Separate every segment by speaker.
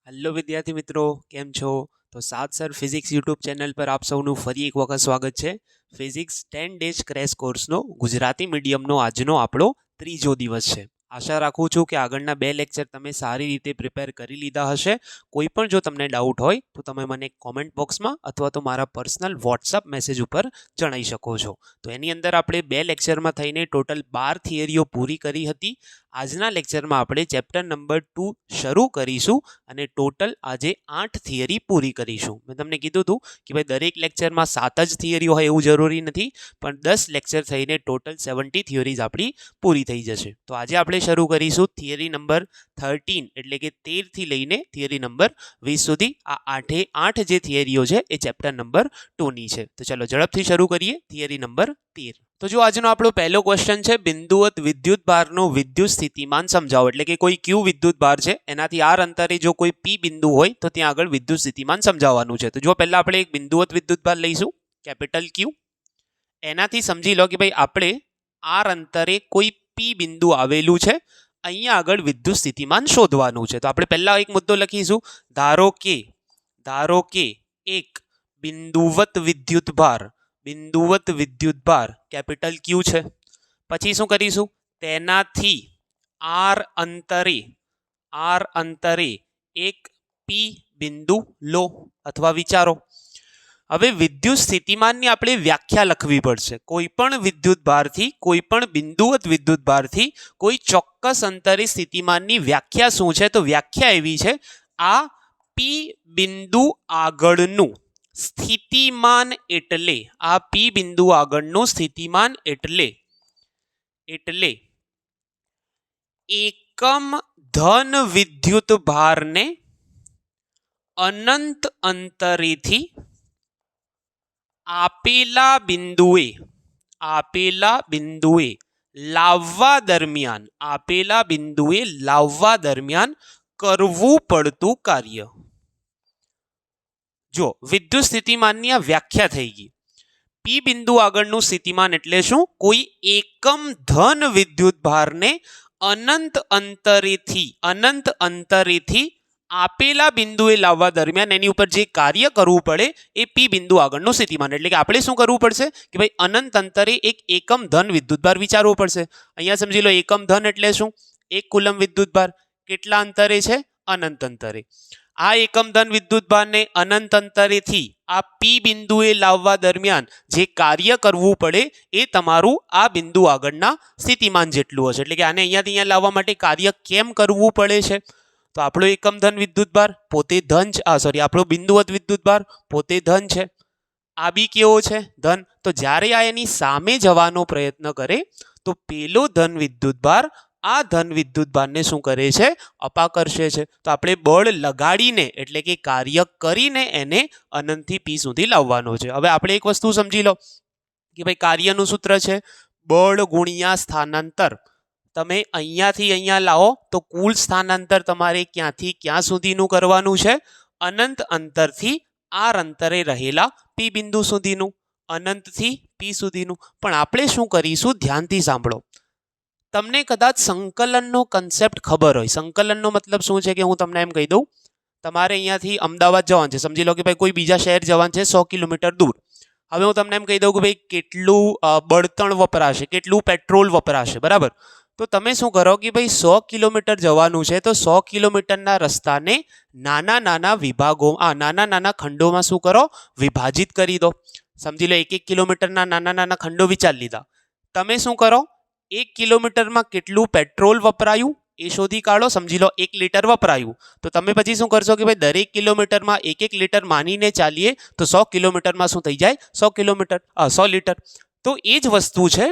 Speaker 1: Hello વિદ્યાર્થી મિત્રો, કેમ છો? તો સાત સર ફિઝિક્સ યુટ્યુબ ચેનલ પર આપ સૌનું ફરી એક વખત સ્વાગત છે. ફિઝિક્સ 10 ડેઝ ક્રેશ કોર્સનો ગુજરાતી મીડિયમનો આજનો આપણો ત્રીજો દિવસ છે. આશા રાખું છું કે આગળના 2 લેક્ચર તમે સારી રીતે પ્રિપેર કરી લીધા હશે. કોઈ પણ જો તમને ડાઉટ હોય તો તમે મને કોમેન્ટ બોક્સમાં અથવા તો મારા પર્સનલ વોટ્સઅપ મેસેજ ઉપર જણાવી શકો છો. તો એની અંદર આપણે 2 લેક્ચરમાં થઈને ટોટલ 12 થિયરીઓ પૂરી કરી હતી. આજના લેક્ચરમાં આપણે ચેપ્ટર નંબર 2 શરૂ કરીશું અને ટોટલ આજે 8 થિયરી પૂરી કરીશું. મેં તમને કીધું હતું કે ભાઈ દરેક લેક્ચરમાં 7 જ થિયરીઓ હોય એવું જરૂરી નથી, પણ 10 લેક્ચર થઈને ટોટલ 70 થિયરીઝ આપણી પૂરી થઈ જશે. તો આજે આપણે શરૂ કરીશું થિયરી નંબર 13 એટલે કે 13 થી લઈને થિયરી નંબર 20 સુધી. આ 8 જે થિયરીઓ છે એ ચેપ્ટર નંબર 2 ની છે. તો ચાલો ઝડપથી શરૂ કરીએ થિયરી નંબર 13. તો જો આજનો આપણો પહેલો ક્વેશ્ચન છે, બિંદુવત વિદ્યુત ભારનો વિદ્યુત સ્થિતિમાન સમજાવો. એટલે કે કોઈ ક્યુ વિદ્યુત ભાર છે, એનાથી આર અંતરે જો કોઈ પી બિંદુ હોય તો ત્યાં આગળ વિદ્યુત સ્થિતિમાન સમજાવવાનું છે. તો જો પહેલા આપણે એક બિંદુવત વિદ્યુત ભાર લઈશું, કેપિટલ ક્યુ. એનાથી સમજી લો કે ભાઈ આપણે આર અંતરે કોઈ પી બિંદુ આવેલું છે, અહીંયા આગળ વિદ્યુત સ્થિતિમાન શોધવાનું છે. તો આપણે પહેલા એક મુદ્દો લખીશું, ધારો કે એક બિંદુવત વિદ્યુત ભાર કેપિટલ ક્યુ છે. પછી શું કરીશું, તેનાથી આર અંતરે એક પી બિંદુ લો અથવા વિચારો. હવે વિદ્યુત સ્થિતિમાનની આપણે વ્યાખ્યા લખવી પડશે. કોઈ પણ વિદ્યુત ભારથી, કોઈ પણ બિંદુવત વિદ્યુત ભારથી કોઈ ચોક્કસ અંતરે સ્થિતિમાનની વ્યાખ્યા શું છે? તો વ્યાખ્યા એવી છે, આ પી બિંદુ આગળનું સ્થિતિમાન એટલે એકમ ધન વિદ્યુત ભારને અનંત અંતરેથી આપેલા બિંદુએ લાવવા દરમિયાન કરવું પડતું કાર્ય. જો વિદ્યુત સ્થિતિમાનની આ વ્યાખ્યા થઈ ગઈ. પી બિંદુ આગળનું સ્થિતિમાન એટલે શું? કોઈ એકમ ધન વિદ્યુત ભારને અનંત અંતરેથી આપેલા બિંદુએ લાવવા દરમિયાન એની ઉપર જે કાર્ય કરવું પડે એ પી બિંદુ આગળનું સ્થિતિમાન. એટલે કે આપણે શું કરવું પડશે કે ભાઈ અનંત અંતરે એક એકમ ધન વિદ્યુત ભાર વિચારવો પડશે. અહીંયા સમજી લો, એકમ ધન એટલે શું? 1 કુલમ વિદ્યુત ભાર. કેટલા અંતરે છે? અનંત અંતરે. આ એકમ ધન વિદ્યુત ભારને અનંત અંતરેથી આ પી બિંદુએ લાવવા દરમિયાન જે કાર્ય કરવું પડે એ તમારું આ બિંદુ આગળના સ્થિતિમાન જેટલું હશે. એટલે કે આને અહીંયાથી અહીંયા લાવવા માટે કાર્ય કેમ કરવું પડે છે? તો આપણો એકમ ધન વિદ્યુત ભાર પોતે ધન છે, આપણો બિંદુવત વિદ્યુત ભાર પોતે ધન છે. આ બી કેવો છે? ધન. તો જ્યારે આ એની સામે જવાનો પ્રયત્ન કરે તો પેલો ધન વિદ્યુત ભાર આ ધન વિદ્યુત ભારને શું કરે છે? અપાકર્ષે છે. તો આપણે બળ લગાડીને એટલે કે કાર્ય કરીને એને અનંતથી પી સુધી લાવવાનો છે. હવે આપણે એક વસ્તુ સમજી લો કે ભાઈ કાર્યનું સૂત્ર છે બળ ગુણ્યા સ્થાનાંતર. તમે અહીંયાથી અહીંયા લાવો તો કુલ સ્થાનાંતર તમારે ક્યાંથી ક્યાં સુધીનું કરવાનું છે? અનંત અંતરથી આર અંતરે રહેલા પી બિંદુ સુધીનું, અનંતથી પી સુધીનું. પણ આપણે શું કરીશું? ધ્યાનથી સાંભળો. તમને કદાચ સંકલનનો કન્સેપ્ટ ખબર હોય. સંકલનનો મતલબ શું છે કે હું તમને એમ કહી દઉં, તમારે અહીંયાથી અમદાવાદ જવાનું છે. સમજી લો કે ભાઈ કોઈ બીજા શહેર જવાનું છે 100 કિલોમીટર દૂર. હવે હું તમને એમ કહી દઉં કે ભાઈ કેટલું બળતણ વપરાશે, કેટલું પેટ્રોલ વપરાશે, બરાબર? તો તમે શું કરો કે ભાઈ 100 કિલોમીટર જવાનું છે તો 100 કિલોમીટરના રસ્તાને નાના ખંડોમાં શું કરો? વિભાજિત કરી દો. સમજી લો 1 કિલોમીટરના નાના ખંડો વિચારી લીધા. તમે શું કરો? 1 કિલોમીટરમાં કેટલું પેટ્રોલ વપરાયું એ શોધી કાઢો. સમજી લો 1 લીટર વપરાયું. તો તમે પછી શું કરશો કે ભાઈ દરેક કિલોમીટરમાં 1 લીટર માનીને ચાલીએ તો 100 કિલોમીટરમાં શું થઈ જાય? 100 લીટર. તો એ જ વસ્તુ છે,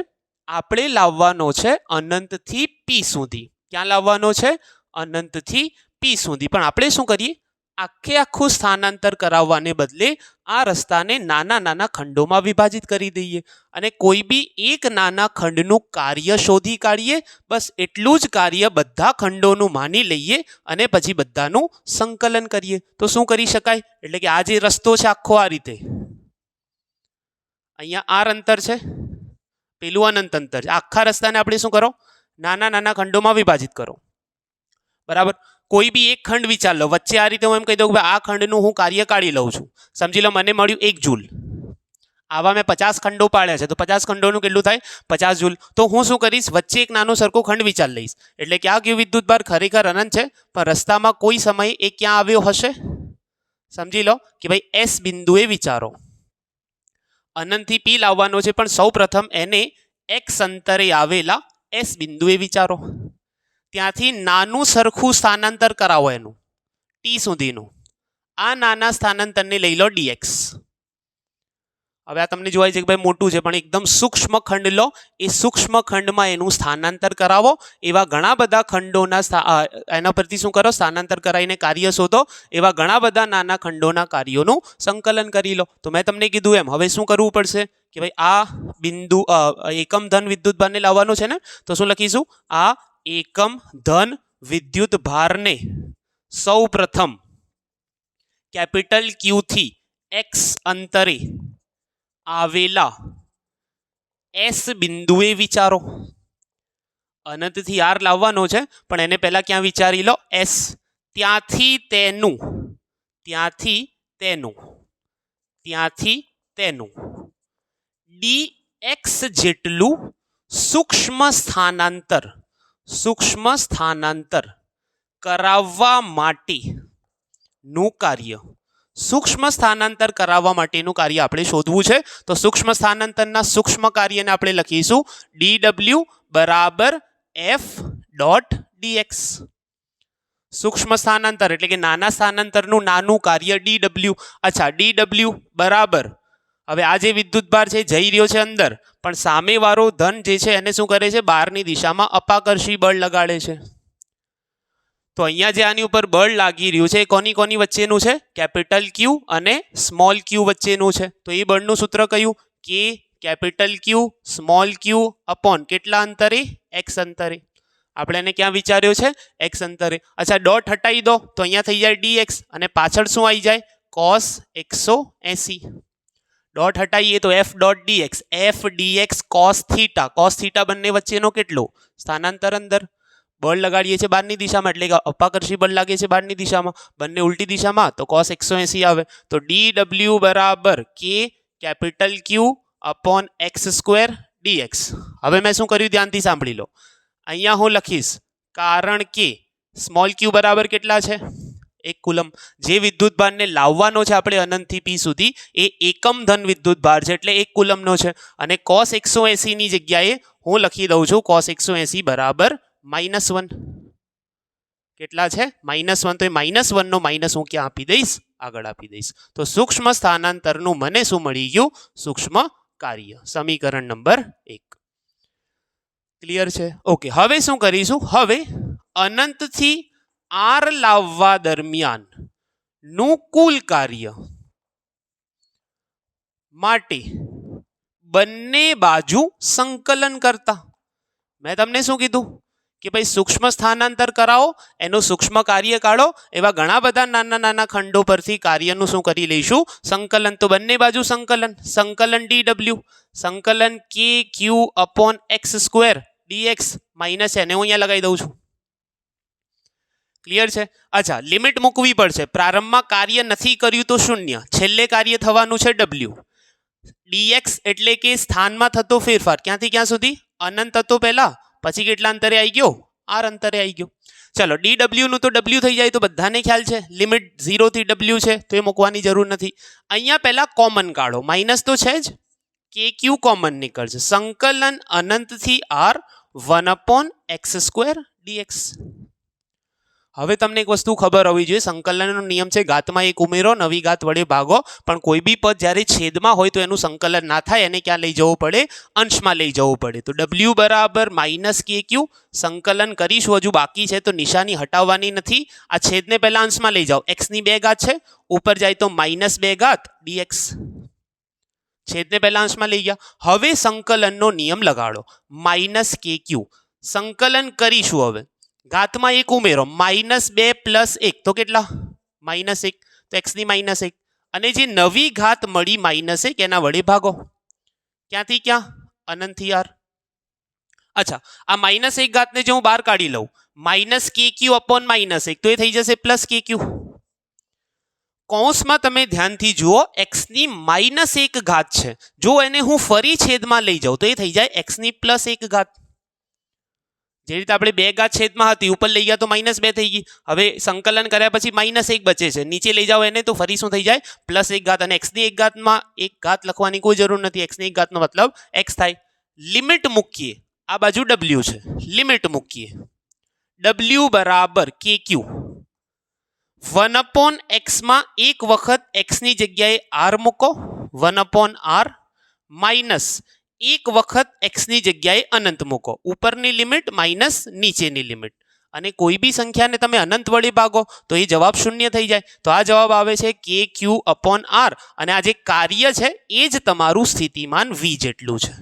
Speaker 1: આપણે લાવવાનો છે અનંતથી પી સુધી. ક્યાં લાવવાનો છે? અનંતથી પી સુધી. પણ આપણે શું કરીએ? આખું સ્થાનાંતર કરાવવાને બદલે આ રસ્તાને નાના ખંડોમાં વિભાજિત કરી દઈએ અને કોઈ બી એક નાના ખંડનું કાર્ય શોધી કાઢીએ. બસ એટલું જ કાર્ય બધા ખંડોનું માની લઈએ અને પછી બધાનું સંકલન કરીએ. તો શું કરી શકાય? એટલે કે આ જે રસ્તો છે આખો આ રીતે, અહીંયા આર અંતર છે, પેલું અનંત અંતર છે. આખા રસ્તાને આપણે શું કરો? નાના ખંડોમાં વિભાજિત કરો, બરાબર? કોઈ બી એક ખંડ વિચાર લો, વચ્ચે આ રીતે હું એમ કહી દઉં કે આ ખંડનું હું કાર્ય કાઢી લઉં છું. સમજી લો મને મળ્યું 1 જૂલ. આવા મેં 50 ખંડો પાડ્યા છે, તો 50 ખંડોનું કેટલું થાય? 50 જૂલ. તો હું શું કરીશ? વચ્ચે એક નાનો સરખો ખંડ વિચાર લઈશ. એટલે કે આ કયું વિદ્યુતભાર ખરેખર અનંત છે, પણ રસ્તામાં કોઈ સમયે એ ક્યાં આવ્યો હશે? સમજી લો કે ભાઈ એસ બિંદુએ વિચારો. અનંતથી પી લાવવાનો છે, પણ સૌ પ્રથમ એને એક્સ અંતરે આવેલા એસ બિંદુએ વિચારો. ત્યાંથી નાનું સરખું સ્થાનાંતર કરાવો એનું ટી સુધીનું. આ નાના સ્થાનાંતરને લઈ લો ડીએક્સ. હવે આ તમને જોવાય છે કે ભાઈ મોટું છે, પણ એકદમ સૂક્ષ્મ ખંડ લો. એ સૂક્ષ્મ ખંડમાં એનું સ્થાનાંતર કરાવો. એવા ઘણા બધા ખંડોના એના પરથી શું કરો? સ્થાનાંતર કરાવીને કાર્ય શોધો. એવા ઘણા બધા નાના ખંડોના કાર્યોનું સંકલન કરી લો. તો મેં તમને કીધું એમ હવે શું કરવું પડશે કે ભાઈ આ બિંદુ એકમ ધન વિદ્યુતભારને લાવવાનો છે ને, તો શું લખીશું? આ એકમ ધન વિદ્યુતભારને સૌ પ્રથમ કેપિટલ ક્યુ થી એક્સ અંતરે આવેલા એસ બિંદુએ વિચારો. અનંતથી આર લાવવાનો છે, પણ એને પહેલા ક્યાં વિચારી લો? એસ. ત્યાંથી તેનું ડી એક્સ જેટલું સૂક્ષ્મ સ્થાનાંતર કરાવવા માટેનું કાર્ય. સૂક્ષ્મ સ્થાનાંતર કરાવવા માટેનું કાર્ય આપણે શોધવું છે. તો સૂક્ષ્મ સ્થાનાંતરના સૂક્ષ્મ કાર્યને આપણે લખીશું dw બરાબર f ડોટ dx. સૂક્ષ્મ સ્થાનાંતર એટલે કે નાના સ્થાનાંતરનું નાનું કાર્ય dw. અચ્છા, dw બરાબર હવે આ જે વિદ્યુતભાર છે જઈ રહ્યો છે અંદર, પણ સામેવાળો ધન જે છે એને શું કરે છે? બહારની દિશામાં અપાકર્ષી બળ લગાડે છે. તો અહીંયા જે આની ઉપર બળ લાગી રહ્યું છે એ કોની વચ્ચેનું છે? કેપિટલ ક્યુ અને સ્મોલ ક્યુ વચ્ચેનું છે. તો એ બળનું સૂત્ર કયું? કે કેપિટલ ક્યુ સ્મોલ ક્યુ અપોન કેટલા અંતરે? એક્સ અંતરે. આપણે એને ક્યાં વિચાર્યો છે? એક્સ અંતરે. અચ્છા, ડોટ હટાવી દો તો અહીંયા થઈ જાય ડીએક્સ, અને પાછળ શું આવી જાય? કોસ 180. ડોટ હટાવીએ તો F dot d x. F d x cos theta બંને વચ્ચેનો કેટલો? સ્થાનાંતર અંદર. બળ લગાડીએ છીએ બહારની દિશામાં, એટલે કે અપાકર્ષી બળ લાગે છે બહારની દિશામાં. બંને ઉલટી દિશામાં, તો કોસ 180 આવે. તો dw બરાબર કે capital Q upon x square d x. હવે મેં શું કર્યું? ધ્યાનથી સાંભળી લો. અહીંયા હું લખીશ કારણ કે સ્મોલ ક્યુ બરાબર કેટલા છે? 1 કુલમ. જે વિદ્યુતભારને લાવવાનો છે આપણે અનંતથી પી સુધી એ એકમ ધન વિદ્યુતભાર છે, એટલે 1 કુલમનો છે. અને કોસ 180 ની જગ્યાએ હું લખી દઉં છું કોસ 180 બરાબર -1. કેટલા છે? -1. તો એ -1 નો માઇનસ હું ક્યાં આપી દઈશ? આગળ આપી દઈશ. તો સૂક્ષ્મ સ્થાનાંતરનું મને શું મળી ગયું? સૂક્ષ્મ કાર્ય. સમીકરણ નંબર 1. ક્લિયર છે? ઓકે, હવે શું કરીશું? હવે અનંતથી આર લાવવા દરમિયાન નું કુલ કાર્ય માટે બંને બાજુ સંકલન કરતા. મેં તમને શું કીધું કે ભાઈ સૂક્ષ્મ સ્થાનાંતર કરાવો, એનું સૂક્ષ્મ કાર્ય કાઢો. એવા ઘણા બધા નાના ખંડો પરથી કાર્યનું શું કરી લઈશું? સંકલન. તો બંને બાજુ સંકલન dw, સંકલન કે q upon x square dx minus એને હું અહીંયા લગાવી દઉં છું. ક્લિયર છે? અચ્છા, લિમિટ મૂકવી પડશે. પ્રારંભમાં કાર્ય નથી કર્યું તો 0, છેલ્લે કાર્ય થવાનું છે w. dx એટલે કે સ્થાનમાં થતો ફેરફાર. ક્યાંથી ક્યાં સુધી? અનંત હતો પહેલા, પછી કેટલા અંતરે આવી ગયો? આર અંતરે આવી ગયો. ચલો, dw નું તો w થઈ જાય તો બધાને ખ્યાલ છે લિમિટ 0 થી w છે, તો એ મૂકવાની જરૂર નથી. અહીંયા પહેલા કોમન કાઢો, માઇનસ તો છે જ, કે ક્યુ કોમન નીકળશે. સંકલન અનંતથી આર 1/x² dx. હવે તમને એક વસ્તુ ખબર હોવી જોઈએ, સંકલનનો નિયમ છે ઘાતમાં 1 ઉમેરો, નવી ઘાત વડે ભાગો. પણ કોઈ બી પદ જ્યારે છેદમાં હોય તો એનું સંકલન ના થાય, એને ક્યાં લઈ જવું પડે? અંશમાં લઈ જવું પડે. તો w બરાબર -kq. સંકલન કરીશું, હજુ બાકી છે, તો નિશાની હટાવવાની નથી. આ છેદને પહેલા અંશમાં લઈ જાઓ. x ની 2 ઘાત છે, ઉપર જાય તો -2 ઘાત dx. છેદને પહેલા અંશમાં લઈ ગયા. હવે સંકલનનો નિયમ લગાડો, -kq. સંકલન કરીશું હવે, ઘાતમાં 1 ઉમેરો, -2 + 1 તો કેટલા? -1. તો x ની -1. અને જે નવી ઘાત મળી -1 એના વડે ભાગો. ક્યાંથી ક્યાં? અનંતથી આર. અચ્છા, આ -1 ઘાતને જો હું બહાર કાઢી લઉં, માઇનસ કે ક્યુ અપોન -1 તો એ થઈ જશે પ્લસ કે ક્યુ. કૌંસમાં તમે ધ્યાનથી જુઓ એક્સની -1 ઘાત છે. જો એને હું ફરી છેદમાં લઈ જાઉં તો એ થઈ જાય એક્સની +1 ઘાત. જે રીતે આપણે 2 ઘાત છેદમાં હતી ઉપર લઈ ગયા તો -2 થઈ ગઈ. હવે સંકલન કર્યા પછી -1 બચે છે, નીચે લઈ જાઓ એને તો ફરી શું થઈ જાય +1 ઘાત. અને એક્સની 1 ઘાતમાં 1 ઘાત લખવાની કોઈ જરૂર નથી. એક્સની 1 ઘાતનો મતલબ એક્સ થાય. લિમિટ મૂકીએ, આ બાજુ ડબલ્યુ છે, લિમિટ મૂકીએ ડબલ્યુ બરાબર કે ક્યુ 1/x માં એક વખત x ની જગ્યાએ r મૂકો 1/r માઇનસ એક વખત x ની જગ્યાએ અનંત મૂકો. ઉપરની લિમિટ માઇનસ નીચેની લિમિટ. અને કોઈ બી સંખ્યાને તમે અનંત વડે ભાગો તો એ જવાબ 0 થઈ જાય. તો આ જવાબ આવે છે કે ક્યુ અપોન r. અને આ જે કાર્ય છે એ જ તમારું સ્થિતિમાન v જેટલું છે.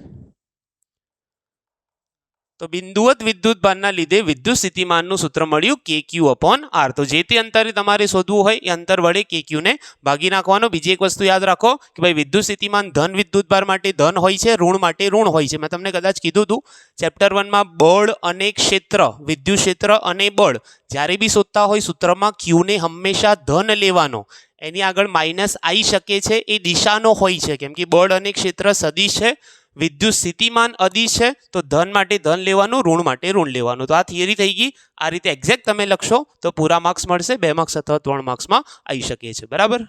Speaker 1: તો બિંદુવત વિદ્યુતભારના લીધે વિદ્યુત સ્થિતિમાનનું સૂત્ર મળ્યું કે ક્યુ અપોન r. તો જે તે અંતરે તમારે શોધવું હોય એ અંતર વડે કે ક્યુને ભાગી નાખવાનો. બીજી એક વસ્તુ યાદ રાખો કે ભાઈ વિદ્યુત સ્થિતિમાન ધન વિદ્યુતભાર માટે ધન હોય છે, ઋણ માટે ઋણ હોય છે. મેં તમને કદાચ કીધું હતું ચેપ્ટર 1 માં બળ અને ક્ષેત્ર, વિદ્યુત ક્ષેત્ર અને બળ જ્યારે બી શોધતા હોય સૂત્રમાં ક્યુને હંમેશા ધન લેવાનો. એની આગળ માઇનસ આવી શકે છે, એ દિશાનો હોય છે કેમ કે બળ અને ક્ષેત્ર સદિશ છે, વિદ્યુત સ્થિતિમાન અદિશ છે. તો ધન માટે ધન લેવાનું, ઋણ માટે ઋણ લેવાનું. તો આ થિયરી થઈ ગઈ. આ રીતે એક્ઝેક્ટ તમે લખશો તો પૂરા માર્ક્સ મળશે. 2 માર્ક્સ અથવા 3 માર્ક્સમાં આવી શકે છે. બરાબર.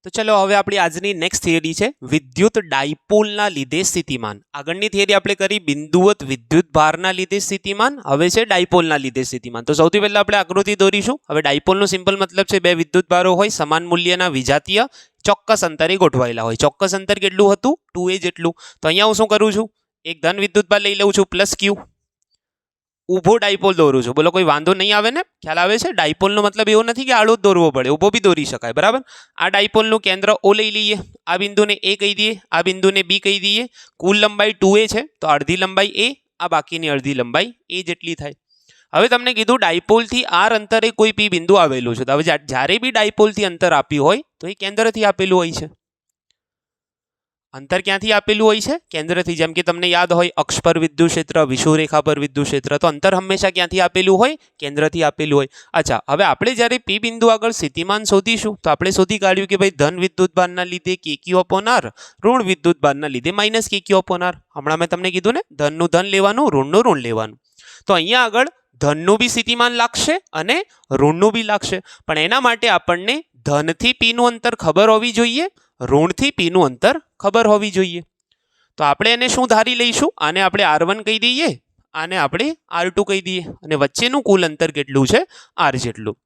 Speaker 1: તો ચલો હવે આપણી આજની નેક્સ્ટ થિયરી છે વિદ્યુત ડાયપોલના લીધે સ્થિતિમાન. આગળની થિયરી આપણે કરી બિંદુવત વિદ્યુત ભારના લીધે સ્થિતિમાન. હવે છે ડાયપોલના લીધે સ્થિતિમાન. તો સૌથી પહેલા આપણે આકૃતિ દોરીશું. હવે ડાયપોલનો સિમ્પલ મતલબ છે બે વિદ્યુત ભારો હોય સમાન મૂલ્યના વિજાતીય ચોક્કસ અંતરે ગોઠવાયેલા હોય. ચોક્કસ અંતર કેટલું હતું 2a જેટલું. તો અહીંયા હું શું કરું છું એક ધન વિદ્યુતભાર લઈ લઉં છું +q. ઊભો ડાયપોલ દોરું છું. બોલો કોઈ વાંધો નહીં આવે ને? ખ્યાલ આવે છે? ડાયપોલનો મતલબ એવો નથી કે આડો જ દોરવો પડે, ઊભો બી દોરી શકાય. બરાબર. આ ડાયપોલનું કેન્દ્ર O લઈ લઈએ. આ બિંદુને A કહી દઈએ, આ બિંદુને B કહી દઈએ. કુલ લંબાઈ 2a છે તો અડધી લંબાઈ a, આ બાકીની અડધી લંબાઈ a જેટલી થાય. હવે તમને કીધું ડાયપોલથી r અંતરે કોઈ p બિંદુ આવેલું છે. તો હવે જ્યારે બી ડાયપોલથી અંતર આપ્યું હોય તો એ કેન્દ્રથી આપેલું હોય છે. અંતર ક્યાંથી આપેલું હોય છે? કેન્દ્રથી. જેમ કે તમને યાદ હોય અક્ષ પર વિદ્યુત ક્ષેત્ર, વિષુવરેખા પર વિદ્યુત ક્ષેત્ર. તો અંતર હંમેશા ક્યાંથી આપેલું હોય? કેન્દ્રથી આપેલું હોય. અચ્છા, હવે આપણે જ્યારે p બિંદુ આગળ સ્થિતિમાન શોધીશું તો આપણે શોધી કાઢ્યું કે ભાઈ ધન વિદ્યુતભારના લીધે કે ક્યુ અપોન r, ઋણ વિદ્યુતભારના લીધે માઇનસ કે ક્યુ અપોન r. હમણાં મેં તમને કીધું ને ધનનું ધન લેવાનું, ઋણનું ઋણ લેવાનું. તો અહીંયા આગળ ધનનું બી સ્થિતિમાન લાગશે અને ઋણનું બી લાગશે. પણ એના માટે આપણને ધનથી p નું અંતર ખબર હોવી જોઈએ, ઋણથી p નું અંતર ખબર હોવી જોઈએ. તો આપણે એને શું ધારી લઈશું? આને આપણે r1 કહી દઈએ, આને આપણે r2 કહી દઈએ અને વચ્ચેનું કુલ અંતર કેટલું છે? r જેટલું.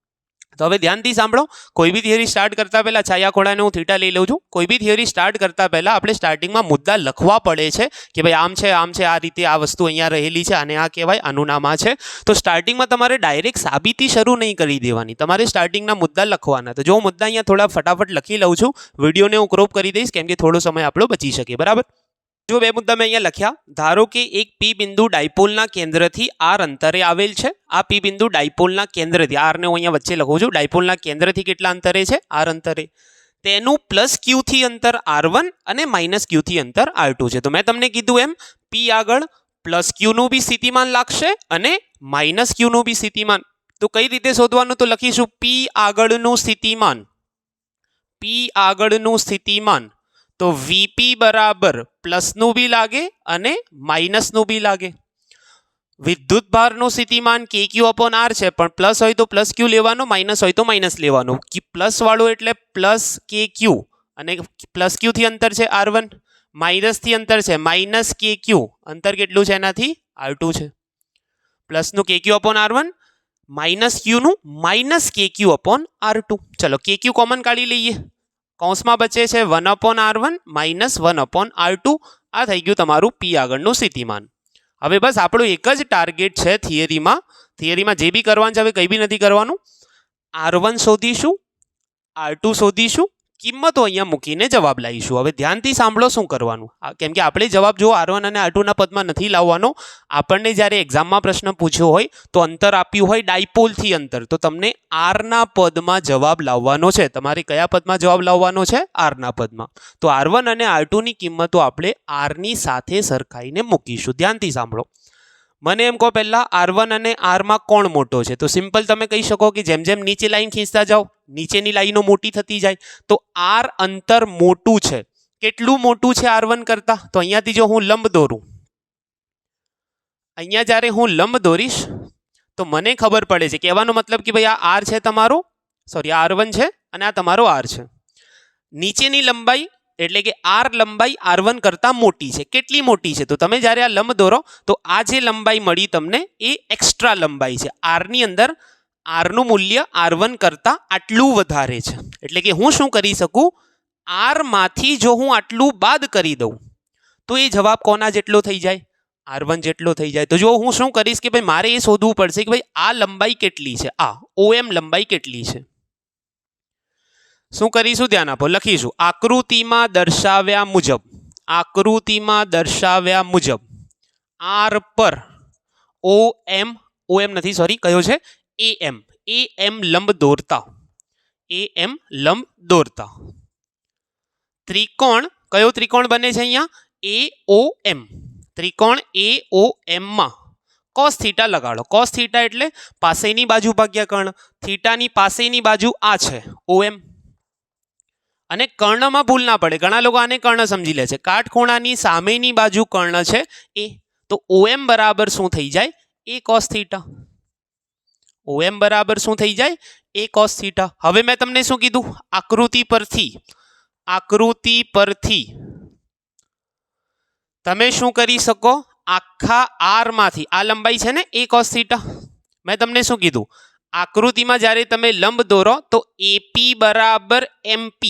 Speaker 1: તો હવે ધ્યાનથી સાંભળો. કોઈ બી થિયરી સ્ટાર્ટ કરતા પહેલા છાયા ખોળાને હું થીટા લઈ લઉં છું. કોઈ બી થિયરી સ્ટાર્ટ કરતા પહેલા આપણે સ્ટાર્ટિંગમાં મુદ્દા લખવા પડે છે કે ભાઈ આમ છે, આમ છે, આ રીતે આ વસ્તુ અહીંયા રહેલી છે, આને આ કહેવાય, આનું નામ આ છે. તો સ્ટાર્ટિંગમાં તમારે ડાયરેક્ટ સાબિતી શરૂ નહીં કરી દેવાની, તમારે સ્ટાર્ટિંગના મુદ્દા લખવાના. તો જો હું મુદ્દા અહીંયા થોડા ફટાફટ લખી લઉં છું. વિડીયોને હું ક્રોપ કરી દઈશ કેમ કે થોડો સમય આપણો બચી શકે. બરાબર. જો બે મુદ્દા મેં અહીંયા લખ્યા. ધારો કે એક p બિંદુ ડાયપોલના કેન્દ્રથી r અંતરે આવેલ છે. આ p બિંદુ ડાયપોલના કેન્દ્રથી, r ને હું અહીંયા વચ્ચે લખું છું, ડાયપોલના કેન્દ્રથી કેટલા અંતરે છે? r અંતરે. તેનું +q થી અંતર r1 અને -q થી અંતર r2 છે. તો મેં તમને કીધું એમ p આગળ +q નું બી સ્થિતિમાન લાગશે અને -q નું બી સ્થિતિમાન. તો કઈ રીતે શોધવાનું? તો લખીશું p આગળનું સ્થિતિમાન, p આગળનું સ્થિતિમાન. તો Vp બરાબર પ્લસનું બી લાગે અને માઇનસનું બી લાગે. વિદ્યુતભારનું સ્થિતિમાન KQ અપોન R છે પણ પ્લસ હોય તો +q લેવાનો, માઇનસ હોય તો માઇનસ લેવાનો. પ્લસ વાળું એટલે +KQ અને +q થી અંતર છે R1, માઇનસથી અંતર છે -KQ. અંતર કેટલું છે એનાથી? R2 છે. પ્લસનું KQ અપોન R1, -q નું -KQ અપોન R2. ચલો KQ કોમન કાઢી લઈએ. કૌંસમાં બચે છે 1/r1 -1/r2. આ થઈ ગયું તમારું p આગળનું સ્થિતિમાન. હવે બસ આપણું એક જ ટાર્ગેટ છે થિયરીમાં જે બી કરવાનું છે હવે કંઈ બી નથી કરવાનું. r1 શોધીશું, r2 શોધીશું, કિંમતો અહીંયા મૂકીને જવાબ લાવીશું. હવે ધ્યાનથી સાંભળો શું કરવાનું, કેમ કે આપણે જવાબ જો r1 અને r2 ના પદમાં નથી લાવવાનો. આપણને જ્યારે એક્ઝામમાં પ્રશ્ન પૂછ્યો હોય તો અંતર આપ્યું હોય ડાયપોલથી અંતર, તો તમને r ના પદમાં જવાબ લાવવાનો છે. તમારે કયા પદમાં જવાબ લાવવાનો છે? r ના પદમાં. તો r1 અને r2 ની કિંમતો આપણે r ની સાથે સરખાઈને મૂકીશું. ધ્યાનથી સાંભળો. મને એમ કહો પહેલા R1 અને R માં કોણ મોટો છે? તો સિમ્પલ તમે કહી શકો કે જેમ જેમ નીચે લાઈન ખીંચતા જાઓ નીચેની લાઈનો મોટી થતી જાય, તો R અંતર મોટું છે. કેટલું મોટું છે R1 કરતા? તો અહીંયાથી જો હું લંબ દોરું, અહીંયા જ્યારે હું લંબ દોરીશ તો મને ખબર પડે છે, કહેવાનો મતલબ કે ભાઈ આ R છે તમારો, સોરી R1 છે અને આ તમારો R છે. નીચેની લંબાઈ એટલે કે R લંબાઈ R1 કરતાં મોટી છે. કેટલી મોટી છે? તો તમે જ્યારે આ લંબ દોરો તો આ જે લંબાઈ મળી તમને એ એક્સ્ટ્રા લંબાઈ છે. R ની અંદર R નું મૂલ્ય R1 કરતાં આટલું વધારે છે. એટલે કે હું શું કરી શકું, R માંથી જો હું આટલું બાદ કરી દઉં તો એ જવાબ કોના જેટલો થઈ જાય? R1 જેટલો થઈ જાય. તો જો હું શું કરીશ કે ભાઈ મારે એ શોધવું પડશે કે ભાઈ આ લંબાઈ કેટલી છે, આ OM લંબાઈ કેટલી છે. શું કરીશું? ધ્યાન આપો, લખીશું આકૃતિમાં દર્શાવ્યા મુજબ, આકૃતિમાં દર્શાવ્યા મુજબ R પર OM નથી, સોરી કયો છે? AM લંબ દોરતા, AM લંબ દોરતા ત્રિકોણ, કયો ત્રિકોણ બને છે અહીંયા? AOM. ત્રિકોણ AOM માં cos થીટા લગાડો. cos થીટા એટલે પાસેની બાજુ ભાગ્યા કર્ણ. થીટાની પાસેની બાજુ આ છે OM. અને કર્ણમાં ભૂલ ના પડે, ઘણા લોકો આને કર્ણ સમજી લે છે. કાટખૂણાની સામેની બાજુ કર્ણ છે એ. તો OM બરાબર શું થઈ જાય? A cos theta. OM બરાબર શું થઈ જાય? A cos theta. હવે મેં તમને શું કીધું? આકૃતિ પરથી તમે શું કરી શકો? આખા R માંથી આ લંબાઈ છે ને A cos થીટા. મેં તમને શું કીધું? આકૃતિમાં જ્યારે તમે લંબ દોરો તો AP બરાબર MP.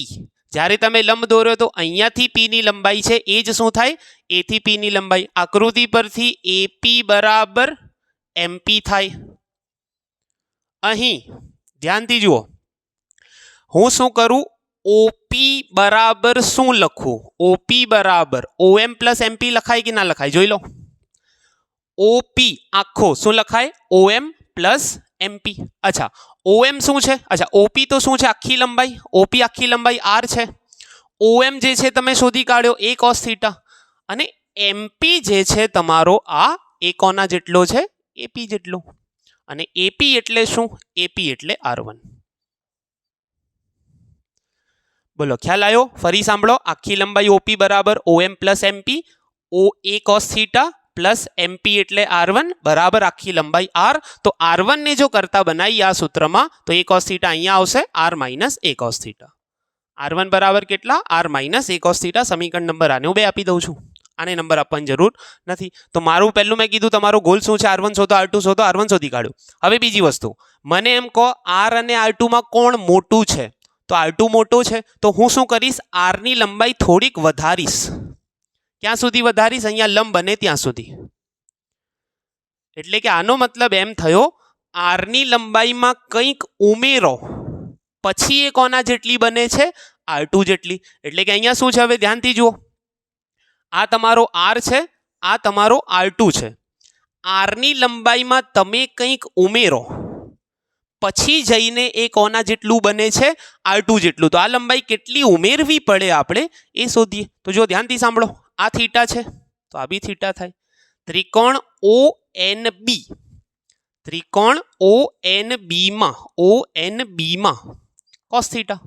Speaker 1: જ્યારે તમે લંબ દોરો તો અહીંયાથી P ની લંબાઈ છે એ જ શું થાય? A થી P ની લંબાઈ. આકૃતિ પરથી AP બરાબર MP થાય. અહીં ધ્યાનથી જુઓ, હું શું કરું? OP બરાબર શું લખું? OP બરાબર OM પ્લસ MP લખાય કે ના લખાય? જોઈ લો. OP આખો શું લખાય? OM plus MP. અચ્છા, OM શું છે? અચ્છા, OP તો શું છે? આખી લંબાઈ. OP આખી લંબાઈ R છે. OM જે છે તમે શોધી કાઢ્યો A cos થીટા. અને MP જે છે તમારો આ એ કોના જેટલો છે? AP જેટલો. અને AP એટલે શું? AP એટલે R1. બોલો, ખ્યાલ આવ્યો? ફરી સાંભળો, આખી લંબાઈ OP બરાબર OM plus MP, A cos theta plus MP એટલે R1 બરાબર આખી લંબાઈ R. તો R1 ને જો કરતા બનાવી આ સૂત્રમાં તો A cos થીટા અહીંયા આવશે, R minus A cos theta. R1 બરાબર કેટલા? R minus A cos theta. સમીકરણ નંબર આને હું 2 આપી દઉં છું, આને નંબર આપવાની જરૂર નથી. તો મારું પહેલું મેં કીધું તમારો ગોલ શું છે? R1 શોધો, R2 શોધો, R1 શોધી કાઢ્યું. હવે બીજી વસ્તુ, મને એમ કહો R અને R2 માં કોણ મોટું છે? તો R2 મોટો છે તો હું શું કરીશ? R ની લંબાઈ થોડીક વધારીશ. ક્યાં સુધી વધારીશ? અહીંયા લંબ બને ત્યાં સુધી. એટલે કે આનો મતલબ એમ થયો, R ની લંબાઈમાં કંઈક ઉમેરો પછી એ કોના જેટલી બને છે? R2 જેટલી. એટલે કે અહીંયા શું છે? હવે ધ્યાનથી જુઓ, આ તમારો R છે, આ તમારો R2 છે. R ની લંબાઈમાં તમે કંઈક ઉમેરો પછી જઈને એ કોના જેટલું બને છે? R2 જેટલું. તો આ લંબાઈ કેટલી ઉમેરવી પડે આપણે એ શોધીએ. તો જો ધ્યાનથી સાંભળો, આ થીટા છે તો આ બી થીટા થાય. ત્રિકોણ ONB, ત્રિકોણ ONB માં cos થીટા.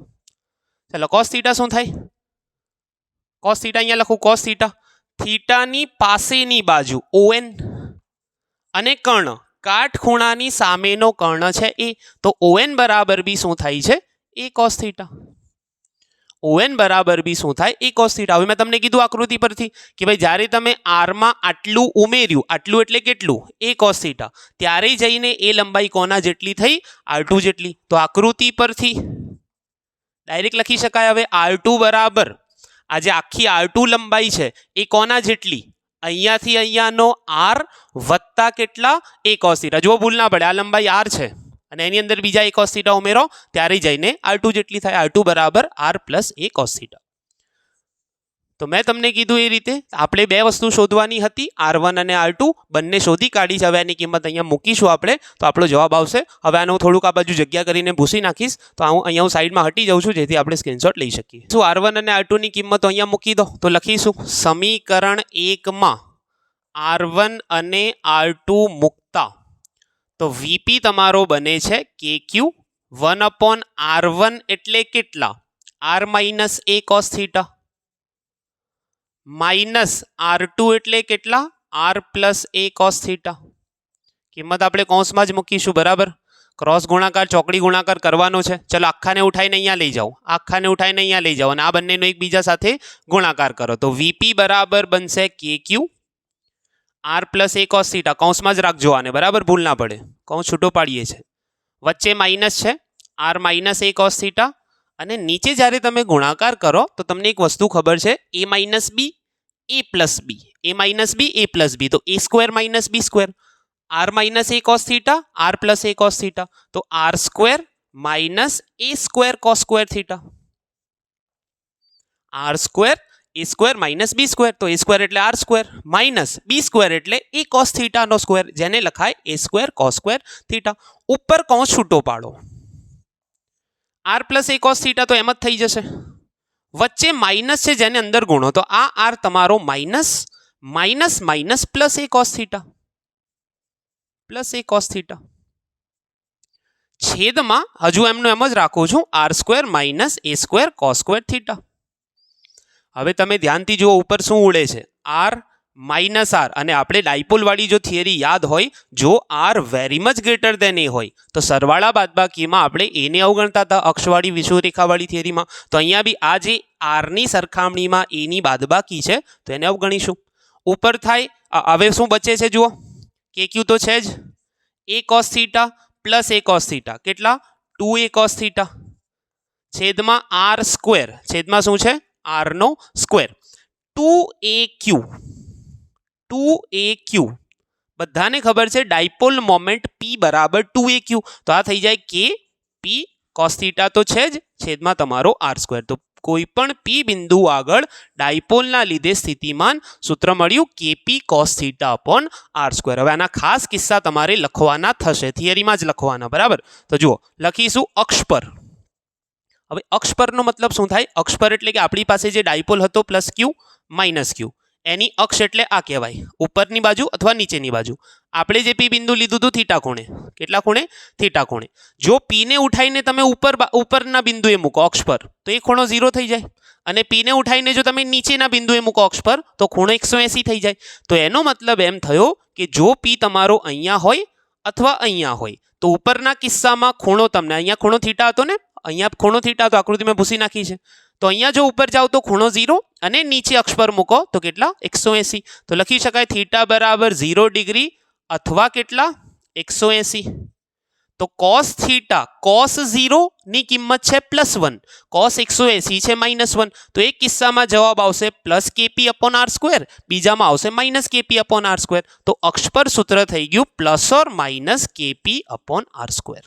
Speaker 1: ચાલો, cos થીટા શું થાય? cos થીટા અહીંયા લખું, cos થીટા. થીટાની પાસેની બાજુ ON અને કર્ણ, કાટખૂણાની સામેનો કર્ણ છે એ. તો ON બરાબર બી શું થાય છે? A cos theta. ON બરાબર બી શું થાય? A cos theta. હવે મેં તમને કીધું આકૃતિ પરથી કે ભાઈ જ્યારે તમે R માં આટલું ઉમેર્યું, આટલું એટલે કેટલું? A cos થીટા, ત્યારે જઈને એ લંબાઈ કોના જેટલી થઈ? R2 જેટલી. તો આકૃતિ પરથી ડાયરેક્ટ લખી શકાય. હવે R2 બરાબર આ જે આખી R2 લંબાઈ છે એ કોના જેટલી? અહીંયાથી અહીંયાનો R વત્તા કેટલા? A cos theta. જો ભૂલ ના પડે, આ લંબાઈ R છે અને એની અંદર બીજા A cos થીટા ઉમેરો ત્યારે જઈને R2 જેટલી થાય. R2 બરાબર R plus A cos theta. તો મેં તમને કીધું એ રીતે આપણે બે વસ્તુ શોધવાની હતી, R1 અને R2 બંને શોધી કાઢી છે. હવે એની કિંમત અહીંયા મૂકીશું આપણે તો આપણો જવાબ આવશે. હવે આને હું થોડુંક આ બાજુ જગ્યા કરીને ભૂસી નાખીશ તો અહીંયા હું સાઈડમાં હટી જાઉં છું જેથી આપણે સ્ક્રીનશોટ લઈ શકીએ. શું R1 અને R2 ની કિંમતો અહીંયા મૂકી દો તો લખીશું સમીકરણ 1 માં R1 અને R2 મૂકતા તો VP તમારો બને છે KQ 1/R1 એટલે કેટલા? R minus A cos theta minus R2 એટલે કેટલા? R plus A cos theta. કિંમત આપણે કૌંસમાં જ મૂકીશું, બરાબર? ક્રોસ ગુણાકાર ચોકડી ગુણાકાર કરવાનો છે. ચલો આખાને ઉઠાઈને અહીંયા લઈ જાઓ, આખાને ઉઠાઈને અહીંયા લઈ જાઓ અને આ બંનેનો એકબીજા સાથે ગુણાકાર કરો તો VP બરાબર બનશે KQ R plus A cos theta. કૌંસમાં જ રાખજો આને, બરાબર? ભૂલ ના પડે, કૌંસ છૂટો પાડીએ છે. વચ્ચે માઇનસ છે, R minus A cos theta. અને નીચે જ્યારે તમે ગુણાકાર કરો તો તમને એક વસ્તુ ખબર છે, A minus B A plus B, A minus B A plus B, તો A square minus B square. R minus A cos theta R plus A cos theta, તો R square minus A square cos square theta. R square A square minus B square, તો A square એટલે R square minus B square એટલે A cos થીટાનો square, જેને લખાય A square cos square theta. ઉપર કૌંસ છૂટો પાડો. R plus A cos theta તો એમ જ થઈ જશે. વચ્ચે માઇનસ છે જેને અંદર ગુણો તો આ R તમારો minus minus minus plus A cos theta plus A cos theta. છેદમાં હજુ એમનું એમ જ રાખું છું, R square minus A square cos square theta. હવે તમે ધ્યાનથી જુઓ ઉપર શું ઉડે છે, R માઇનસ R. અને આપણે ડાયપોલ વાળી જો થિયરી યાદ હોય, જો R very much greater than A હોય તો સરવાળા બાદબાકીમાં આપણે A ને અવગણતા હતા અક્ષવાળી વિષુવરેખાવાળી થિયરીમાં. તો અહીંયા બી આ જે R ની સરખામણીમાં A ની બાદબાકી છે તો એને અવગણીશું. ઉપર થાય, હવે શું બચે છે જુઓ, KQ તો છે જ, A cos theta plus A cos theta કેટલા? 2A cos થીટા છેદમાં R સ્ક્વેર, છેદમાં શું છે? R નો સ્ક્વેર. 2AQ બધાને ખબર છે ડાયપોલ મોમેન્ટ P બરાબર 2AQ, તો આ થઈ જાય K P cos થીટા તો છે જ, છેદમાં તમારો R સ્ક્વેર. તો કોઈ પણ P બિંદુ આગળ ડાયપોલના લીધે સ્થિતિમાન સૂત્ર મળ્યું KP cos theta upon R square. હવે આના ખાસ કિસ્સા તમારે લખવાના થશે, થિયરીમાં જ લખવાના, બરાબર? તો જુઓ લખીશું અક્ષ પર. હવે અક્ષ પરનો મતલબ શું થાય? અક્ષ પર એટલે કે આપણી પાસે જે ડાયપોલ હતો પ્લસ Q માઇનસ Q, એની અક્ષ એટલે આ કહેવાય, ઉપરની બાજુ અથવા નીચેની બાજુ. આપણે જે P બિંદુ લીધું હતું થીટા ખૂણે, કેટલા ખૂણે? થીટા ખૂણે. જો P ને ઉઠાઈને તમે ઉપરના બિંદુએ મૂકો અક્ષ પર તો એ ખૂણો 0 થઈ જાય, અને P ને ઉઠાઈને જો તમે નીચેના બિંદુએ મૂકો અક્ષ પર તો ખૂણો 180 થઈ જાય. તો એનો મતલબ એમ થયો કે જો P તમારો અહીંયા હોય અથવા અહીંયા હોય તો ઉપરના કિસ્સામાં ખૂણો તમને, અહીંયા ખૂણો થીટા હતો ને, અહીંયા ખૂણો થીટા તો આકૃતિ મેં ભૂસી નાખી છે, તો અહીંયા જો ઉપર જાઓ તો ખૂણો 0 અને નીચે અક્ષ પર મૂકો તો કેટલા? 180. તો લખી શકાય થીટા બરાબર 0 ડિગ્રી અથવા કેટલા? 180. તો cos થીટા cos 0 ની કિંમત છે +1, cos 180 છે -1. તો એક કિસ્સામાં જવાબ આવશે plus KP upon R square, બીજામાં આવશે minus KP upon R square. તો અક્ષ પર સૂત્ર થઈ ગયું plus or minus KP upon R square.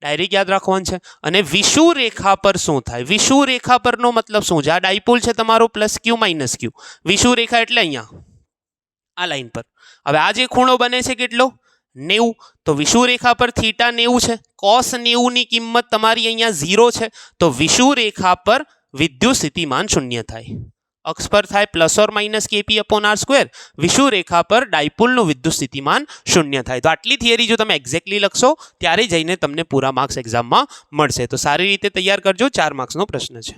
Speaker 1: Direct યાદ રાખવાનું છે. અને વિષુવરેખા પર શું થાય? વિષુવરેખા પરનો મતલબ શું છે? આ ડાયપોલ છે તમારો પ્લસ Q માઇનસ Q, વિષુવરેખા એટલે અહીંયા આ લાઈન પર. હવે આ જે ખૂણો બને છે કેટલો? 90. તો વિષુવરેખા પર થીટા 90 છે, cos 90 ની કિંમત તમારી અહીંયા 0 છે, તો વિષુવરેખા પર વિદ્યુત સ્થિતિમાન શૂન્ય થાય. અક્ષ પર થાય plus or minus KP upon R square, વિષુવરેખા પર ડાયપોલનું વિદ્યુત સ્થિતિમાન શૂન્ય થાય. તો આટલી થિયરી જો તમે એક્ઝેક્ટલી લખશો ત્યારે જઈને તમને પૂરા માર્ક્સ એક્ઝામમાં મળશે. તો સારી રીતે તૈયાર કરજો, 4 માર્ક્સનો પ્રશ્ન છે.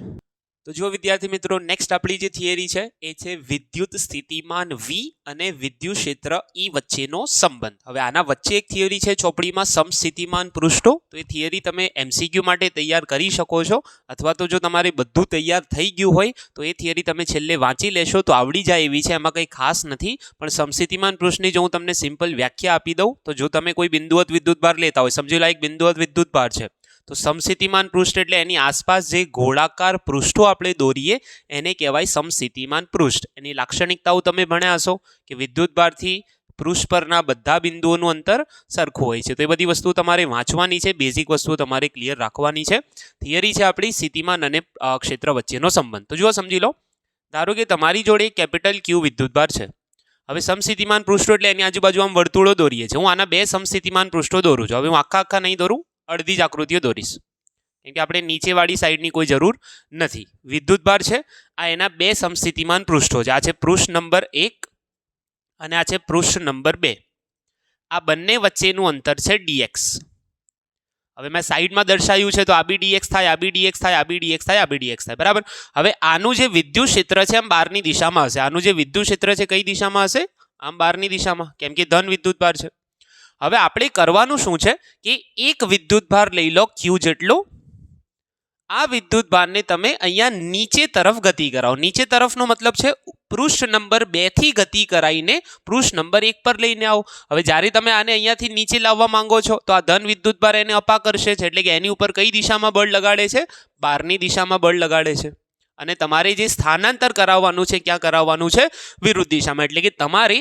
Speaker 1: તો જો વિદ્યાર્થી મિત્રો, નેક્સ્ટ આપણી જે થિયરી છે એ છે વિદ્યુત સ્થિતિમાન V અને વિદ્યુત ક્ષેત્ર E વચ્ચેનો સંબંધ. હવે આના વચ્ચે એક થિયરી છે ચોપડીમાં સમસ્થિતિમાન પૃષ્ઠો. તો એ થિયરી તમે MCQ માટે તૈયાર કરી શકો છો, અથવા તો જો તમારે બધું તૈયાર થઈ ગયું હોય તો એ થિયરી તમે છેલ્લે વાંચી લેશો તો આવડી જાય એવી છે, એમાં કંઈ ખાસ નથી. પણ સમસ્થિતિમાન પૃષ્ઠની જો હું તમને સિમ્પલ વ્યાખ્યા આપી દઉં તો જો તમે કોઈ બિંદુવત વિદ્યુતભાર લેતા હોય, સમજી લો એક બિંદુવત વિદ્યુતભાર છે, તો સમસ્થિતિમાન પૃષ્ઠ એટલે એની આસપાસ જે ગોળાકાર પૃષ્ઠો આપણે દોરીએ એને કહેવાય સમસ્થિતિમાન પૃષ્ઠ. એની લાક્ષણિકતાઓ તમે ભણ્યા હશો કે વિદ્યુતભારથી પૃષ્ઠ પરના બધા બિંદુઓનું અંતર સરખું હોય છે. તો એ બધી વસ્તુ તમારે વાંચવાની છે, બેઝિક વસ્તુઓ તમારે ક્લિયર રાખવાની છે. થિયરી છે આપણી સ્થિતિમાન અને ક્ષેત્ર વચ્ચેનો સંબંધ. તો જુઓ સમજી લો, ધારો કે તમારી જોડે કેપિટલ Q વિદ્યુતભાર છે. હવે સમસ્થિતિમાન પૃષ્ઠો એટલે એની આજુબાજુ આમ વર્તુળો દોરીએ છીએ. હું આના 2 સમસ્થિતિમાન પૃષ્ઠો દોરું છું. હવે હું આખા નહીં દોરું, અડધી જ આકૃતિઓ દોરીશ, કેમ કે આપણે નીચેવાળી સાઈડની કોઈ જરૂર નથી. વિદ્યુતભાર છે, આ એના 2 સમસ્થિતિમાન પૃષ્ઠો છે. આ છે પૃષ્ઠ નંબર 1 અને આ છે પૃષ્ઠ નંબર 2. આ બંને વચ્ચેનું અંતર છે dx. હવે મેં સાઈડમાં દર્શાવ્યું છે તો આ બી dx થાય, આ બી dx થાય, આ બી dx થાય, આ બી dx થાય, બરાબર. હવે આનું જે વિદ્યુત ક્ષેત્ર છે આમ બહારની દિશામાં હશે. આનું જે વિદ્યુત ક્ષેત્ર છે કઈ દિશામાં હશે? આમ બહારની દિશામાં, કેમ કે ધન વિદ્યુત ભાર છે. હવે આપણે કરવાનું શું છે કે એક વિદ્યુત ભાર લઈ લો q જેટલો. આ વિદ્યુત ભારને તમે અહીંયા નીચે તરફ ગતિ કરાવો. નીચે તરફનો મતલબ છે પૃષ્ઠ નંબર 2 થી ગતિ કરાવીને પૃષ્ઠ નંબર 1 પર લઈને આવો. હવે જ્યારે તમે આને અહીંયાથી નીચે લાવવા માંગો છો તો આ ધન વિદ્યુત ભાર એને અપા કરશે છે, એટલે કે એની ઉપર કઈ દિશામાં બળ લગાડે છે? બહારની દિશામાં બળ લગાડે છે. અને તમારે જે સ્થાનાંતર કરાવવાનું છે ક્યાં કરાવવાનું છે? વિરુદ્ધ દિશામાં. એટલે કે તમારે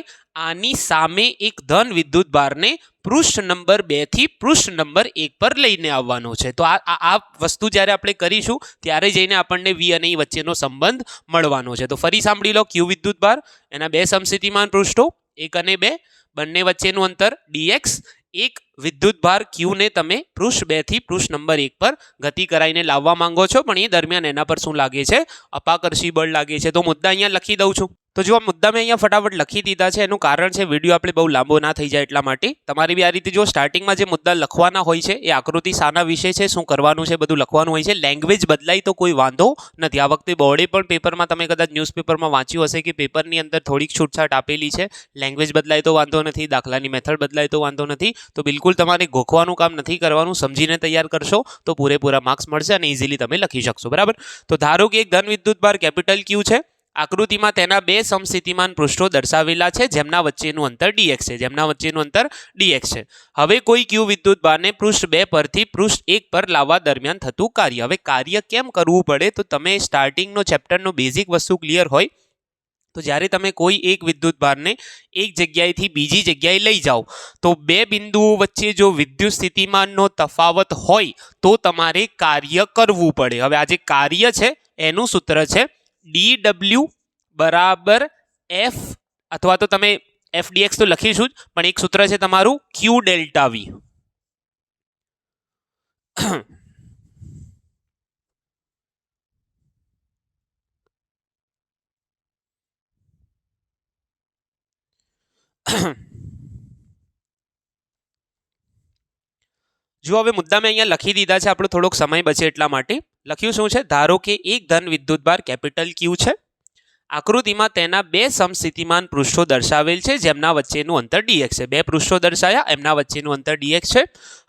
Speaker 1: આની સામે એક ધન વિદ્યુત ભારને પૃષ્ઠ નંબર 2 થી પૃષ્ઠ નંબર 1 પર લઈને આવવાનો છે. તો આ વસ્તુ જ્યારે આપણે કરીશું ત્યારે જઈને આપણને v અને e વચ્ચેનો સંબંધ મળવાનો છે. તો ફરી સાંભળી લો, q વિદ્યુત ભાર, એના બે સમસ્થિતિમાન પૃષ્ઠો 1 અને 2, બંને વચ્ચેનું અંતર dx. એક વિદ્યુત ભાર q ને તમે પૃષ્ઠ 2 થી પૃષ્ઠ નંબર 1 પર ગતિ કરાવીને લાવવા માંગો છો, પણ એ દરમિયાન એના પર શું લાગે છે? અપાકર્ષી બળ લાગે છે. તો મુદ્દા અહીંયા લખી દઉં છું. તો જો આ મુદ્દા મેં અહીંયા ફટાફટ લખી દીધા છે. એનું કારણ છે વિડીયો આપણે બહુ લાંબો ના થઈ જાય એટલા માટે. તમારે બી આ રીતે જો સ્ટાર્ટિંગમાં જે મુદ્દા લખવાના હોય છે એ આકૃતિ શાના વિશે છે, શું કરવાનું છે, બધું લખવાનું હોય છે. લેંગ્વેજ બદલાય તો કોઈ વાંધો નથી. આ વખતે બોર્ડે પણ પેપરમાં તમે કદાચ ન્યૂઝપેપરમાં વાંચ્યું હશે કે પેપરની અંદર થોડીક છૂટછાટ આપેલી છે. લેંગ્વેજ બદલાય તો વાંધો નથી, દાખલાની મેથડ બદલાય તો વાંધો નથી. તો બિલકુલ તમારે ગોખવાનું કામ નથી કરવાનું. સમજીને તૈયાર કરશો તો પૂરેપૂરા માર્ક્સ મળશે અને ઇઝીલી તમે લખી શકશો, બરાબર. તો ધારો કે એક ધન વિદ્યુત ભાર કેપિટલ Q છે. આકૃતિમાં તેના બે સમસ્થિતિમાન પૃષ્ઠો દર્શાવેલા છે જેમના વચ્ચેનું અંતર dx છે. હવે કોઈ q વિદ્યુત ભારને પૃષ્ઠ 2 પરથી પૃષ્ઠ 1 પર લાવવા દરમિયાન થતું કાર્ય. હવે કાર્ય કેમ કરવું પડે? તો તમે સ્ટાર્ટિંગનો ચેપ્ટરનો બેઝિક વસ્તુ ક્લિયર હોય તો જ્યારે તમે કોઈ એક વિદ્યુત ભારને એક જગ્યાએથી બીજી જગ્યાએ લઈ જાઓ તો બે બિંદુઓ વચ્ચે જો વિદ્યુત સ્થિતિમાનનો તફાવત હોય તો તમારે કાર્ય કરવું પડે. હવે આ જે કાર્ય છે એનું સૂત્ર છે dw બરાબર f, અથવા તો તમે f dx તો લખીશું જ, પણ એક સૂત્ર છે તમારું q ડેલ્ટા v. જો હવે મુદ્દા મેં અહીંયા લખી દીધા છે, આપણો થોડોક સમય બચે એટલા માટે. લખ્યું શું છે? ધારો કે એક ધન વિદ્યુત ભાર કેપિટલ Q છે. આકૃતિમાં તેના બે સમસ્થિતિમાન પૃષ્ઠો દર્શાવેલ છે જેમના વચ્ચેનું અંતર dx છે. બે પૃષ્ઠો દર્શાયા, એમના વચ્ચેનું અંતર dx છે.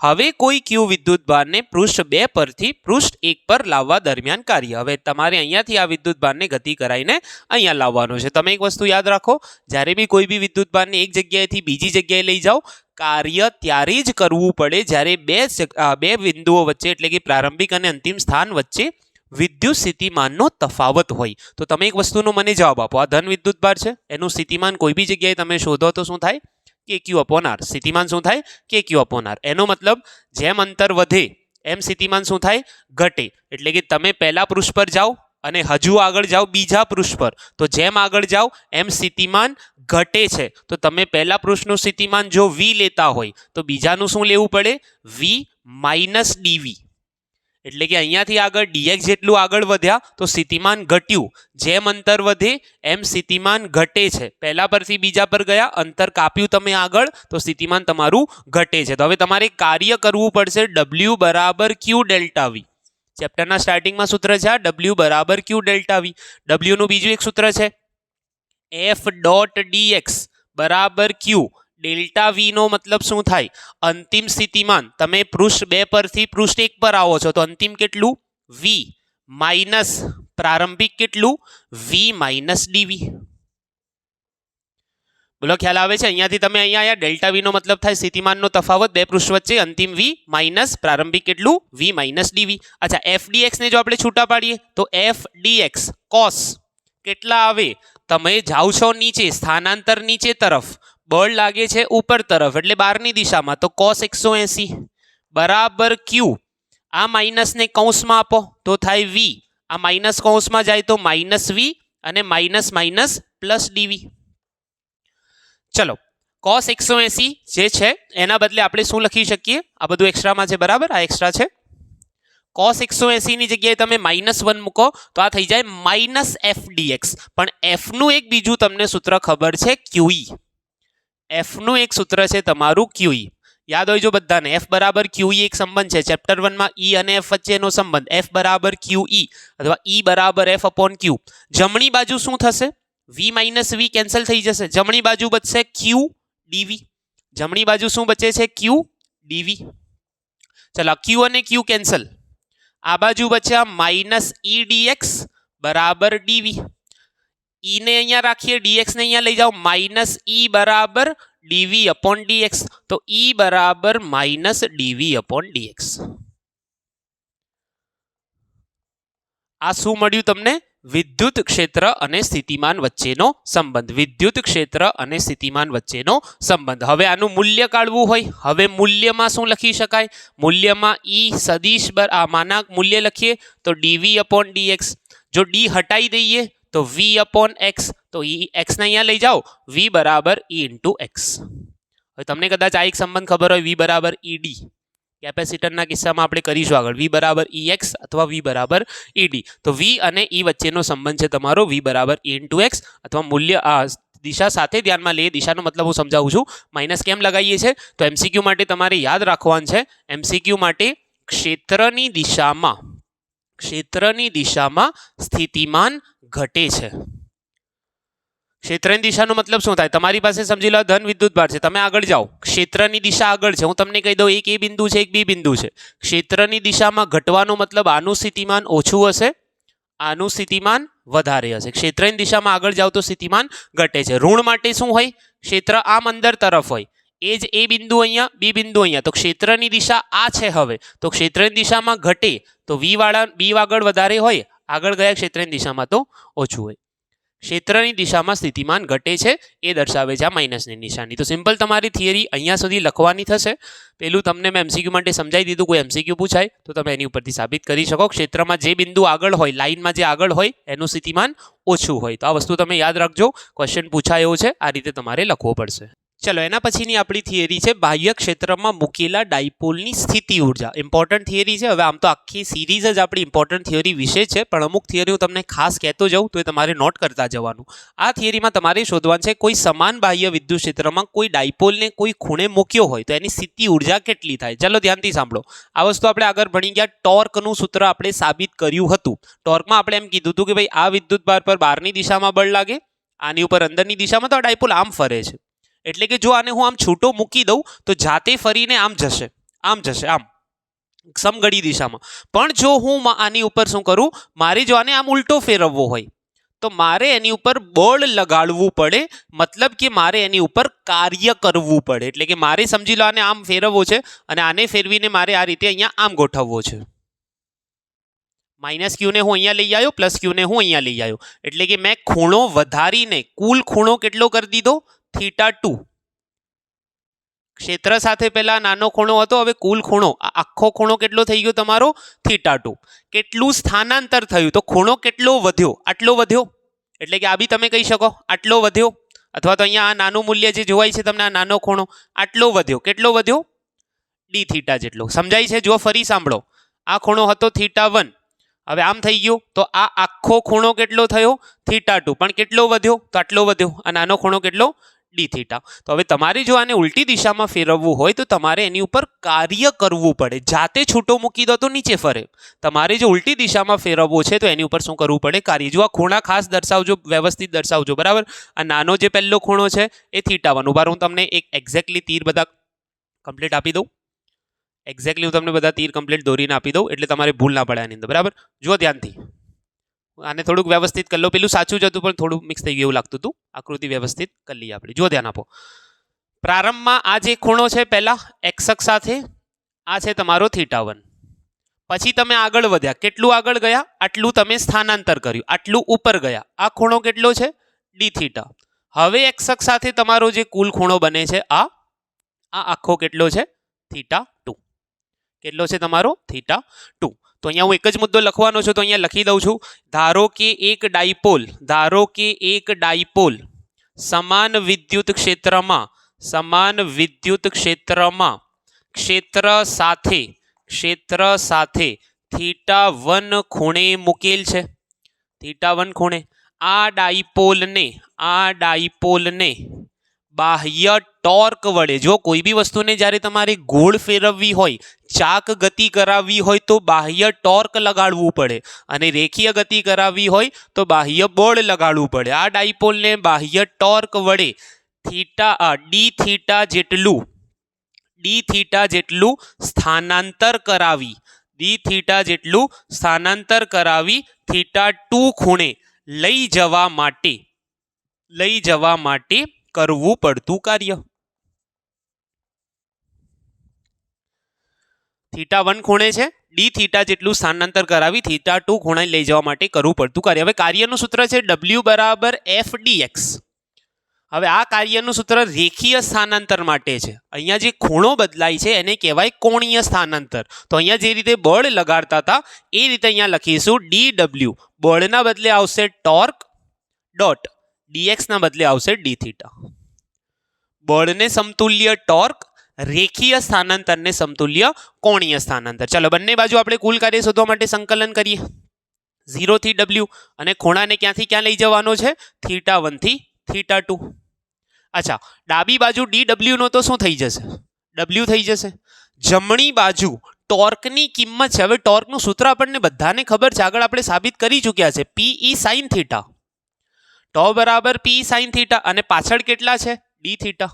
Speaker 1: હવે કોઈ q વિદ્યુત ભારને પૃષ્ઠ 2 પરથી પૃષ્ઠ 1 પર લાવવા દરમિયાન કાર્ય. હવે તમારે અહીંયાથી આ વિદ્યુત ભારને ગતિ કરાવીને અહીંયા લાવવાનો છે. તમે એક વસ્તુ યાદ રાખો, જ્યારે બી કોઈ બી વિદ્યુત ભારને એક જગ્યાએથી બીજી જગ્યાએ લઈ જાઓ, કાર્ય ત્યારે જ કરવું પડે જ્યારે બે બિંદુઓ વચ્ચે, એટલે કે પ્રારંભિક અને અંતિમ સ્થાન વચ્ચે વિદ્યુત સ્થિતિમાનનો તફાવત હોય. તો તમે એક વસ્તુનો મને જવાબ આપો. આ ધન વિદ્યુત ભાર છે, એનું સ્થિતિમાન કોઈ બી જગ્યાએ તમે શોધો તો શું થાય? kq/r. સ્થિતિમાન શું થાય? kq/r. એનો મતલબ જેમ અંતર વધે એમ સ્થિતિમાન શું થાય? ઘટે. એટલે કે તમે પહેલા પૃષ્ઠ પર જાઓ અને હજુ આગળ જાઓ બીજા પૃષ્ઠ પર, તો જેમ આગળ જાઓ એમ સ્થિતિમાન ઘટે છે. તો તમે પહેલા પૃષ્ઠનું સ્થિતિમાન જો v લેતા હોય તો બીજાનું શું લેવું પડે? v - dv. એટલે કે અહીંયાથી આગળ dx જેટલું આગળ વધ્યા તો સ્થિતિમાન ઘટ્યું. જેમ અંતર વધે એમ સ્થિતિમાન ઘટે છે. પહેલા પરથી બીજા પર ગયા, અંતર કાપ્યું તમે આગળ તો સ્થિતિમાન તમારું ઘટે છે. તો હવે તમારે કાર્ય કરવું પડશે w બરાબર q ડેલ્ટા v. ચેપ્ટરના સ્ટાર્ટિંગમાં સૂત્ર છે આ w બરાબર q ડેલ્ટા v. w નું બીજું એક સૂત્ર છે f ડોટ dx બરાબર q. ડેલ્ટા v નો મતલબ શું થાય? અંતિમ સ્થિતિમાન. તમે પૃષ્ઠ 2 પરથી પૃષ્ઠ 1 પર આવો છો તો અંતિમ કેટલું? v માઇનસ પ્રારંભિક કેટલું? v - dv. બોલો ખ્યાલ આવે છે? અહીંયાથી તમે અહીંયા ડેલ્ટા v નો મતલબ થાય સ્થિતિમાનનો તફાવત બે પૃષ્ઠ વચ્ચે, અંતિમ v માઇનસ પ્રારંભિક કેટલું? v - dv. અચ્છા, f dx ને જો આપણે છૂટા પાડીએ તો f dx cos કેટલા આવે? તમે જાઓ છો નીચે, સ્થાનાંતર નીચે તરફ, બળ લાગે છે ઉપર તરફ એટલે બહારની દિશામાં, તો cos 180 બરાબર q. આ માઇનસ ને કૌંસમાં આપો તો થાય v. આ માઇનસ કૌંસમાં જાય તો -v અને માઇનસ પ્લસ dv. ચલો, cos 180 જે છે એના બદલે આપણે શું લખી શકીએ? આ બધું એક્સ્ટ્રામાં છે, બરાબર, આ એક્સ્ટ્રા છે. cos 180 ની જગ્યાએ તમે -1 મૂકો તો આ થઈ જાય -f dx. પણ f નું એક બીજું તમને સૂત્ર ખબર છે, qe. એફનું એક સૂત્ર છે તમારું QE. યાદ હોય જો બધાને એફ બરાબર QE એક સંબંધ છે ચેપ્ટર 1 માં E અને F વચ્ચેનો સંબંધ એફ બરાબર QE અથવા E બરાબર F અપોન Q. જમણી બાજુ શું થશે? V માઇનસ V કેન્સલ થઈ જશે. જમણી બાજુ બચશે Q dV. જમણી બાજુ શું બચે છે? Q dV. ચલો Q અને Q કેન્સલ. આ બાજુ બચ્યા માઇનસ E dx બરાબર dV. E ને અહીંયા રાખીએ, dx ને અહીંયા લઈ જાઓ, માઇનસ E બરાબર dV અપોન dx. તો E બરાબર માઇનસ dV અપોન dx. આ શું મળ્યું તમને? વિદ્યુત ક્ષેત્ર અને સ્થિતિમાન વચ્ચેનો સંબંધ. વિદ્યુત ક્ષેત્ર અને સ્થિતિમાન વચ્ચેનો સંબંધ. હવે આનું મૂલ્ય કાઢવું હોય, હવે મૂલ્યમાં શું લખી શકાય? મૂલ્યમાં E સદિશ માનાંક મૂલ્ય લખીએ તો dV અપોન dx. જો d હટાઈ દઈએ તો V અપોન x. તો x ને અહીંયા લઈ જાઓ, V બરાબર E ઇન્ટુ x. હવે તમને કદાચ આ એક સંબંધ ખબર હોય, V બરાબર ED. કેપેસિટરના કિસ્સામાં આપણે કરીશું આગળ. V બરાબર EX અથવા V બરાબર ED. તો V અને E વચ્ચેનો સંબંધ છે તમારો V બરાબર E ઇન્ટુ x અથવા મૂલ્ય દિશા સાથે ધ્યાનમાં લઈએ. દિશાનો મતલબ હું સમજાવું છું. માઇનસ કેમ લગાવીએ છીએ? તો MCQ માટે તમારે યાદ રાખવાનું છે. MCQ માટે ક્ષેત્રની દિશામાં સ્થિતિમાન ઘટે છે. ક્ષેત્રની દિશાનો મતલબ શું થાય? તમારી પાસે સમજી લો ધન વિદ્યુતભાર છે, તમે આગળ જાઓ, ક્ષેત્રની દિશા આગળ છે. હું તમને કહી દઉં, એક A બિંદુ છે, એક B બિંદુ છે. ક્ષેત્રની દિશામાં ઘટવાનો મતલબ આનું સ્થિતિમાન ઓછું હશે, આનું સ્થિતિમાન વધારે હશે. ક્ષેત્રની દિશામાં આગળ જાઓ તો સ્થિતિમાન ઘટે છે. ઋણ માટે શું હોય? ક્ષેત્ર આમ અંદર તરફ હોય. એ જ A બિંદુ અહીંયા, B બિંદુ અહીંયા. તો ક્ષેત્રની દિશા આ છે. હવે તો ક્ષેત્રની દિશામાં ઘટે તો B આગળ વધારે હોય, આગળ ગયા ક્ષેત્રની દિશામાં તો ઓછું હોય. ક્ષેત્રની દિશામાં સ્થિતિમાન ઘટે છે એ દર્શાવે છે આ માઇનસની નિશાની. તો સિમ્પલ તમારી થિયરી અહીંયા સુધી લખવાની થશે. પેલું તમને મેં MCQ માટે સમજાવી દીધું. કોઈ MCQ પૂછાય તો તમે એની ઉપરથી સાબિત કરી શકો. ક્ષેત્રમાં જે બિંદુ આગળ હોય, લાઇનમાં જે આગળ હોય એનું સ્થિતિમાન ઓછું હોય. તો આ વસ્તુ તમે યાદ રાખજો. ક્વેશ્ચન પૂછાય એવો છે, આ રીતે તમારે લખવો પડશે. ચલો એના પછીની આપણી થિયરી છે બાહ્ય ક્ષેત્રમાં મૂકેલા ડાયપોલની સ્થિતિ ઉર્જા. ઇમ્પોર્ટન્ટ થિયરી છે. હવે આમ તો આખી સિરીઝ જ આપણી ઇમ્પોર્ટન્ટ થિયરી વિશે છે, પણ અમુક થિયરી હું તમને ખાસ કહેતો જાઉં તો એ તમારે નોટ કરતા જવાનું. આ થિયરીમાં તમારે શોધવાનું છે કોઈ સમાન બાહ્ય વિદ્યુત ક્ષેત્રમાં કોઈ ડાયપોલને કોઈ ખૂણે મૂક્યો હોય તો એની સ્થિતિ ઉર્જા કેટલી થાય. ચલો ધ્યાનથી સાંભળો. આ વસ્તુ આપણે આગળ ભણી ગયા. ટોર્કનું સૂત્ર આપણે સાબિત કર્યું હતું. ટોર્કમાં આપણે એમ કીધું હતું કે ભાઈ આ વિદ્યુતભાર પર બહારની દિશામાં બળ લાગે, આની ઉપર અંદરની દિશામાં, તો આ ડાયપોલ આમ ફરે છે. એટલે કે જો આને હું આમ છૂટો મૂકી દઉં તો જાતે ફરીને આમ જશે, આમ સમઘડી દિશામાં. પણ જો હું આની ઉપર શું કરું, મારે જો આને આમ ઉલટો ફેરવવો હોય તો મારે એની ઉપર બળ લગાડવું પડે. મતલબ કે મારે એની ઉપર કાર્ય કરવું પડે. એટલે કે મારે સમજી લો આને આમ ફેરવવો છે અને આને ફેરવીને મારે આ રીતે અહીંયા આમ ગોઠવવો છે. માઇનસ ક્યુ ને હું અહીંયા લઈ આવ્યો, પ્લસ ક્યુ ને હું અહીંયા લઈ આવ્યો. એટલે કે મેં ખૂણો વધારીને કુલ ખૂણો કેટલો કરી દીધો? θ2. ક્ષેત્ર સાથે પહેલા નાનો ખૂણો હતો, હવે કુલ ખૂણો આખો ખૂણો કેટલો થઈ ગયો તમારો? θ2. કેટલું સ્થાનાંતર થયું? તો ખૂણો કેટલો વધ્યો? આટલો વધ્યો. એટલે કે આ બી તમે કહી શકો આટલો વધ્યો, અથવા તો અહીંયા આ નાનું મૂલ્ય જે જોવાય છે તમને, આ નાનો ખૂણો આટલો વધ્યો. કેટલો વધ્યો? dθ જેટલો. સમજાય છે? જો ફરી સાંભળો. આ ખૂણો હતો θ1, હવે આમ થઈ ગયું તો આ આખો ખૂણો કેટલો થયો? θ2. પણ કેટલો વધ્યો? તો આટલો વધ્યો. આ નાનો ખૂણો કેટલો? dθ. તો હવે તમારે જો આને ઉલટી દિશામાં ફેરવવું હોય તો તમારે એની ઉપર કાર્ય કરવું પડે. જાતે છૂટો મૂકી દો તો નીચે ફરે. તમારે જો ઉલટી દિશામાં ફેરવવો છે તો એની ઉપર શું કરવું પડે? કાર્ય. જો આ ખૂણા ખાસ દર્શાવજો, વ્યવસ્થિત દર્શાવજો, બરાબર. આ નાનો જે પહેલો ખૂણો છે એ θ1. ઉભાર હું તમને એક એક્ઝેક્ટલી તીર બધા કમ્પ્લીટ આપી દઉં. એક્ઝેક્ટલી હું તમને બધા તીર કમ્પ્લીટ દોરીને આપી દઉં એટલે તમારે ભૂલ ના પડે આની અંદર, બરાબર. જુઓ ધ્યાનથી. આને થોડુંક વ્યવસ્થિત કરી લો. પેલું સાચું જ હતું પણ થોડું મિક્સ થઈ ગયું એવું લાગતું હતું. આકૃતિ વ્યવસ્થિત કરી લઈએ આપણે. જો ધ્યાન આપો. પ્રારંભમાં આ જે ખૂણો છે પહેલા x અક્ષ સાથે, આ છે તમારો θ1. પછી તમે આગળ વધ્યા. કેટલું આગળ ગયા? આટલું તમે સ્થાનાંતર કર્યું, આટલું ઉપર ગયા. આ ખૂણો કેટલો છે? dθ. હવે x અક્ષ સાથે તમારો જે કુલ ખૂણો બને છે આ આખો કેટલો છે? θ2. કેટલો છે તમારો? θ2. તો અહીંયા હું એક જ મુદ્દો લખવાનો છું તો અહીંયા લખી દઉં છું. ધારો કે એક ડાયપોલ સમાન વિદ્યુત ક્ષેત્રમાં ક્ષેત્ર સાથે θ1 ખૂણે મૂકેલ છે. θ1 ખૂણે આ ડાયપોલને બાહ્ય ટોર્ક વડે, જો કોઈ બી વસ્તુને જ્યારે તમારે ગોળ ફેરવવી હોય, ચાક ગતિ કરાવવી હોય તો બાહ્ય ટોર્ક લગાડવું પડે, અને રેખીય ગતિ કરાવવી હોય તો બાહ્ય બળ લગાડવું પડે. આ ડાયપોલને બાહ્ય ટોર્ક વડે ડી થીટા જેટલું સ્થાનાંતર કરાવી θ2 ખૂણે લઈ જવા માટે કરવું પડતું કાર્ય. θ1 ખૂણે છે, ડી થીટા જેટલું સ્થાનાંતર કરાવી θ2 ખૂણે લઈ જવા માટે કરવું પડતું કાર્ય. હવે કાર્યનું સૂત્ર છે W બરાબર FDX. હવે આ કાર્યનું સૂત્ર રેખીય સ્થાનાંતર માટે છે. અહીંયા જે ખૂણો બદલાય છે એને કહેવાય કોણીય સ્થાનાંતર. તો અહીંયા જે રીતે બળ લગાડતા હતા એ રીતે અહીંયા લખીશું DW. બળના બદલે આવશે ટોર્ક ડોટ DX ના બદલે આવશે ડી થીટા. બળને સમતુલ્ય ટોર્ક, રેખીય સ્થાનાંતરને સમતુલ્ય કોણીય સ્થાનાંતર. ચલો બંને બાજુ આપણે કુલ કાર્ય શોધવા માટે સંકલન કરીએ. 0 થી W અને ખૂણાને ક્યાંથી ક્યાં લઈ જવાનો છે? θ1 થી θ2. અચ્છા, ડાબી બાજુ DW નો તો શું થઈ જશે? W થઈ જશે. જમણી બાજુ ટોર્કની કિંમત છે. હવે ટોર્કનું સૂત્ર આપણને બધાને ખબર છે, આગળ આપણે સાબિત કરી ચૂક્યા છે. PE sin θ. ટો બરાબર PE sin θ અને પાછળ કેટલા છે? D theta.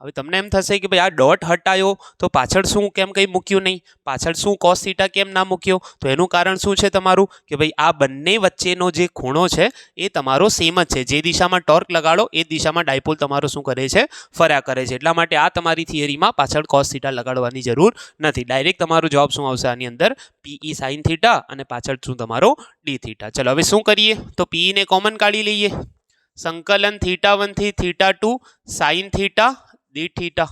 Speaker 1: હવે તમને એમ થશે કે ભાઈ આ ડોટ હટાયો તો પાછળ શું કેમ કંઈ મૂક્યું નહીં, પાછળ શું cos θ કેમ ના મૂક્યો? તો એનું કારણ શું છે તમારું કે ભાઈ આ બંને વચ્ચેનો જે ખૂણો છે એ તમારો સેમ જ છે. જે દિશામાં ટોર્ક લગાડો એ દિશામાં ડાયપોલ તમારો શું કરે છે? ફર્યા કરે છે. એટલા માટે આ તમારી થિયરીમાં પાછળ cos θ લગાડવાની જરૂર નથી. ડાયરેક્ટ તમારો જવાબ શું આવશે આની અંદર? PE sin θ અને પાછળ શું તમારો ડી થીટા. ચલો હવે શું કરીએ? તો PE ને કોમન કાઢી લઈએ. સંકલન θ1 થી θ2 sin θ ડી થીટા.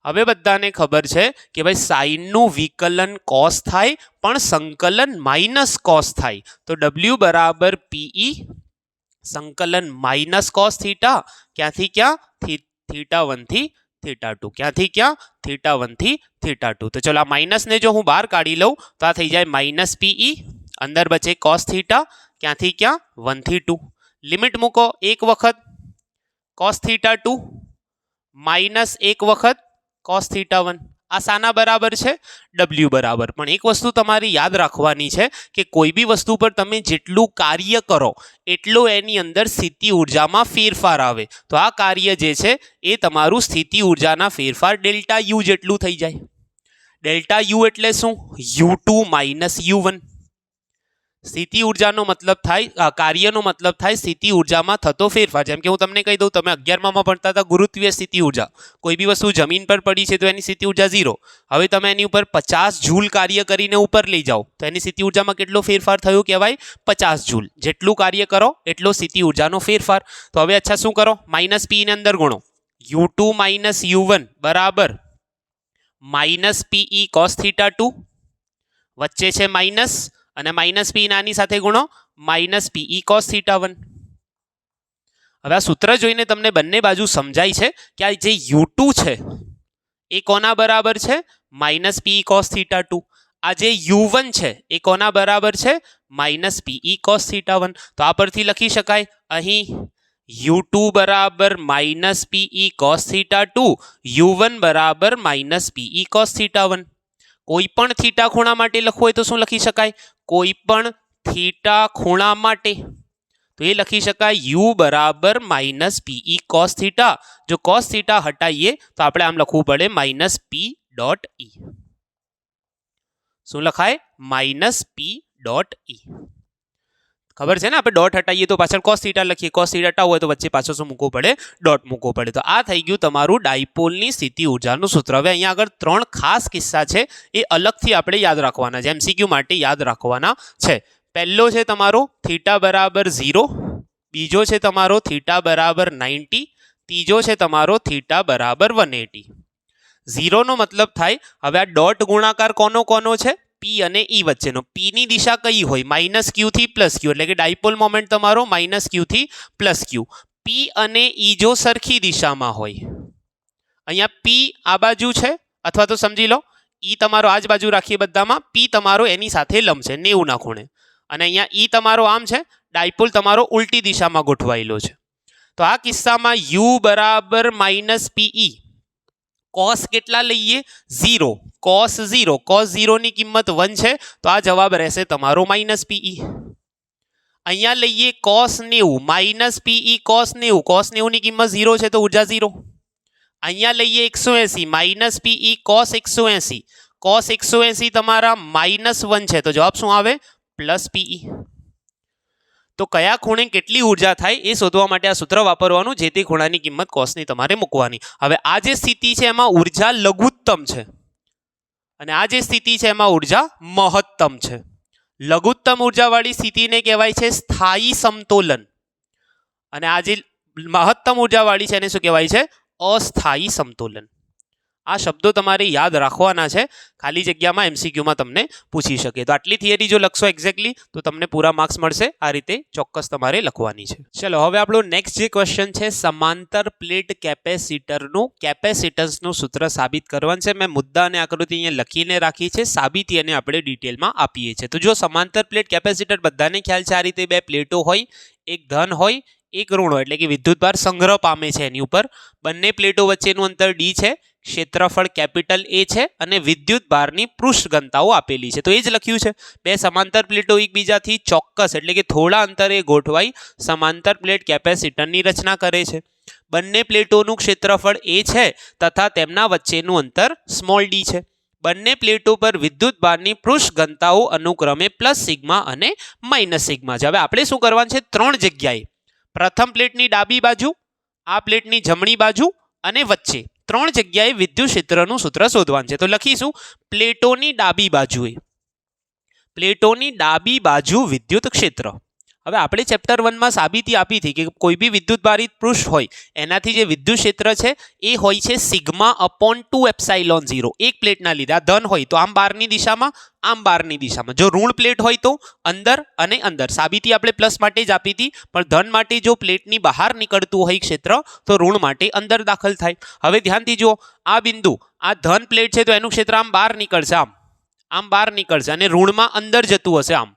Speaker 1: હવે બધાને ખબર છે કે ભાઈ સાઇનનું વિકલન cos થાય પણ સંકલન માઇનસ cos થાય. તો W બરાબર PE સંકલન માઇનસ cos θ ક્યાંથી ક્યાં? θ1 થી θ2. ક્યાંથી ક્યાં? θ1 થી θ2. તો ચલો આ માઇનસને જો હું બહાર કાઢી લઉં તો આ થઈ જાય માઇનસ PE, અંદર બચે cos θ ક્યાંથી ક્યાં? 1 થી 2. લિમિટ મૂકો એક વખત cos θ2 માઇનસ એક વખત cos θ1. આ શાના બરાબર છે? W બરાબર. પણ એક વસ્તુ તમારે યાદ રાખવાની છે કે કોઈ બી વસ્તુ પર તમે જેટલું કાર્ય કરો એટલો એની અંદર સ્થિતિ ઉર્જામાં ફેરફાર આવે. તો આ કાર્ય જે છે એ તમારું સ્થિતિ ઉર્જાના ફેરફાર ડેલ્ટા U જેટલું થઈ જાય. ડેલ્ટા U એટલે શું? U2 minus U1. સ્થિતિ ઉર્જાનો મતલબ થાય, કાર્યનો મતલબ થાય સ્થિતિ ઉર્જામાં થતો ફેરફાર. જેમ કે હું તમને કહી દઉં, તમે 11માં ભણતા હતા ગુરુત્વીય સ્થિતિ ઉર્જા. કોઈ બી વસ્તુ જમીન પર પડી છે તો એની સ્થિતિ ઉર્જા 0. હવે તમે એની ઉપર 50 જૂલ કાર્ય કરીને ઉપર લઈ જાઓ તો એની સ્થિતિ ઉર્જામાં કેટલો ફેરફાર થયો કહેવાય? 50 જૂલ. જેટલું કાર્ય કરો એટલો સ્થિતિ ઉર્જાનો ફેરફાર. તો હવે અચ્છા શું કરો? માઇનસ PE ને અંદર ગુણો. U2 માઇનસ U1 બરાબર માઇનસ PE cos θ2, વચ્ચે છે માઇનસ અને માઇનસ P નાની સાથે ગુણો માઇનસ PE cos θ1. હવે આ સૂત્ર જોઈને તમને બંને બાજુ સમજાય છે કે આ જે U2 છે એ કોના બરાબર છે? Minus PE cos θ2. આ જે U1 છે એ કોના બરાબર છે? Minus PE cos θ1. તો આ પરથી લખી શકાય અહીં U2 બરાબર માઇનસ PE cos θ2, U1 બરાબર માઇનસ PE cos θ1. કોઈ પણ થીટા ખૂણા માટે લખવું હોય તો શું લખી શકાય? કોઈ પણ થીટા ખૂણા માટે તો એ લખી શકાય U બરાબર માઇનસ PE cos θ. જો cos θ હટાઈએ તો આપણે આમ લખવું પડે માઇનસ P ડોટ E. શું લખાય? Minus P dot E. ખબર છે ને? આપણે ડોટ હટાઈએ તો પાછળ cos θ લખીએ, cos θ હટાવવું હોય તો વચ્ચે પાછળ શું મૂકવું પડે? ડોટ મૂકવો પડે. તો આ થઈ ગયું તમારું ડાયપોલની સ્થિતિ ઉર્જાનું સૂત્ર. હવે અહીંયા આગળ 3 ખાસ કિસ્સા છે એ અલગથી આપણે યાદ રાખવાના છે, MCQ માટે યાદ રાખવાના છે. પહેલો છે તમારો θ બરાબર 0, બીજો છે તમારો θ બરાબર 90, ત્રીજો છે તમારો θ બરાબર 180. 0 નો મતલબ થાય હવે આ ડોટ ગુણાકાર કોનો કોનો છે? P અને E વચ્ચેનો. P ની દિશા કઈ હોય? માઇનસ Q થી પ્લસ Q, એટલે કે ડાયપોલ મોમેન્ટ તમારો માઇનસ Q થી પ્લસ Q. P અને E જો સરખી દિશામાં હોય, અહીંયા P આ બાજુ છે અથવા તો સમજી લો E તમારો આ જ બાજુ રાખીએ બધામાં, P તમારો એની સાથે લંબ છે 90 ના ખૂણે, અને અહીંયા E તમારો આમ છે, ડાયપોલ તમારો ઉલટી દિશામાં ગોઠવાયેલો છે. તો આ કિસ્સામાં યુ બરાબર માઇનસ પીઈ. કોસ કેટલા લઈએ? 0. કોસ 0. કોસ 0 ની કિંમત 1 છે તો આ જવાબ રહેશે તમારો માઇનસ પીઈ. અહીંયા લઈએ cos 90 minus PE cos 90. Cos 90 ની કિંમત 0 છે તો ઉર્જા 0. અહીંયા લઈએ 180 માઇનસ પીઈ કોસ 180. કોસ 180 તમારા -1 છે તો જવાબ શું આવે? Plus PE. તો કયા ખૂણે કેટલી ઉર્જા થાય એ શોધવા માટે આ સૂત્ર વાપરવાનું, જે તે ખૂણાની કિંમત કોસની તમારે મૂકવાની. હવે આ જે સ્થિતિ છે એમાં ઉર્જા લઘુત્તમ છે અને આ જે સ્થિતિ છે એમાં ઉર્જા મહત્તમ છે. લઘુત્તમ ઉર્જાવાળી સ્થિતિને કહેવાય છે સ્થાયી સમતોલન અને આ જે મહત્તમ ઉર્જાવાળી છે એને શું કહેવાય છે? અસ્થાયી સમતોલન. આ શબ્દો તમારે યાદ રાખવાના છે, ખાલી જગ્યામાં એમસીક્યુમાં તમને પૂછી શકે. તો આટલી થિયરી જો લખશો એક્ઝેક્ટલી તો તમને પૂરા માર્ક્સ મળશે. આ રીતે ચોક્કસ તમારે લખવાની છે. ચલો હવે આપણો નેક્સ્ટ જે ક્વેશ્ચન છે સમાંતર પ્લેટ કેપેસિટરનું કેપેસિટન્સનું સૂત્ર સાબિત કરવાનું છે. મેં મુદ્દા અને આકૃતિ અહીંયા લખીને રાખી છે, સાબિતી અને આપણે ડિટેલમાં આપીએ છીએ. તો જો સમાંતર પ્લેટ કેપેસિટર બધાને ખ્યાલ છે, આ રીતે બે પ્લેટો હોય, એક ધન હોય એક ઋણ હોય, એટલે કે વિદ્યુતભાર સંગ્રહ પામે છે એની ઉપર. બંને પ્લેટો વચ્ચેનું અંતર ડી છે, ક્ષેત્રફળ કેપિટલ એ છે અને વિદ્યુત ભારની પૃષ્ઠ ઘનતાઓ આપેલી છે. તો એ જ લખ્યું છે. બે સમાંતર પ્લેટો એકબીજાથી ચોક્કસ એટલે કે થોડા અંતરે ગોઠવાઈ સમાંતર પ્લેટ કેપેસિટરની રચના કરે છે. બંને પ્લેટોનું ક્ષેત્રફળ એ છે તથા તેમના વચ્ચેનું અંતર સ્મોલ ડી છે. બંને પ્લેટો પર વિદ્યુત ભારની પૃષ્ઠ ઘનતાઓ અનુક્રમે પ્લસ સિગ્મા અને માઇનસ સિગ્મા છે. હવે આપણે શું કરવાનું છે? 3 જગ્યાએ, પ્રથમ પ્લેટની ડાબી બાજુ, આ પ્લેટની જમણી બાજુ અને વચ્ચે 3 જગ્યાએ વિદ્યુત ક્ષેત્રનું સૂત્ર શોધવાનું છે. તો લખીશું પ્લેટોની ડાબી બાજુ વિદ્યુત ક્ષેત્ર. હવે આપણે ચેપ્ટર 1 માં સાબિતી આપી હતી કે કોઈ બી વિદ્યુતભારિત પૃષ્ઠ હોય એનાથી જે વિદ્યુત ક્ષેત્ર છે એ હોય છે σ/2ε0. એક પ્લેટના લીધે આ ધન હોય તો આમ બહારની દિશામાં, આમ બહારની દિશામાં. જો ઋણ પ્લેટ હોય તો અંદર અને અંદર. સાબિતી આપણે પ્લસ માટે જ આપી હતી, પણ ધન માટે જો પ્લેટની બહાર નીકળતું હોય ક્ષેત્ર તો ઋણ માટે અંદર દાખલ થાય. હવે ધ્યાનથી જુઓ, આ બિંદુ, આ ધન પ્લેટ છે તો એનું ક્ષેત્ર આમ બહાર નીકળશે, આમ બહાર નીકળશે અને ઋણમાં અંદર જતું હશે આમ.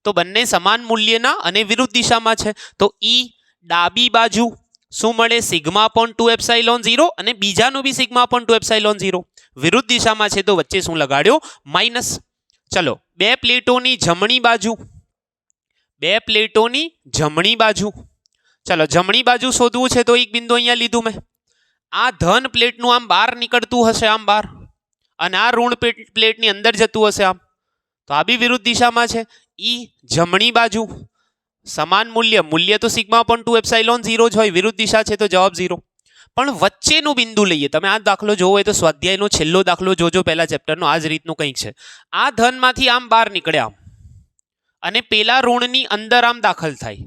Speaker 1: તો બંને સમાન મૂલ્યના અને વિરુદ્ધ દિશામાં છે. તો ઈ ડાબી બાજુ શું મળે? σ/2ε0 અને બીજાનું બી σ/2ε0. વિરુદ્ધ દિશામાં છે તો વચ્ચે શું લગાડ્યો? માઇનસ. ચલો બે પ્લેટોની જમણી બાજુ, ચલો જમણી બાજુ શોધવું છે તો એક બિંદુ અહીંયા લીધું મેં. આ ધન પ્લેટનું આમ બહાર નીકળતું હશે આમ બહાર, અને આ ઋણ પ્લેટની અંદર જતું હશે આમ, તો આ બી વિરુદ્ધ દિશામાં છે. ઈ જમણી બાજુ સમાન મૂલ્ય તો σ/2ε0 જ હોય, વિરુદ્ધ દિશા છે તો જવાબ 0. પણ વચ્ચેનું બિંદુ લઈએ. તમે આ દાખલો જોવો હોય તો સ્વાધ્યાયનો છેલ્લો દાખલો જોજો પહેલા ચેપ્ટરનો. આ જ રીતનું કંઈક છે. આ ધનમાંથી આમ બહાર નીકળે આમ અને પેલા ઋણની અંદર આમ દાખલ થાય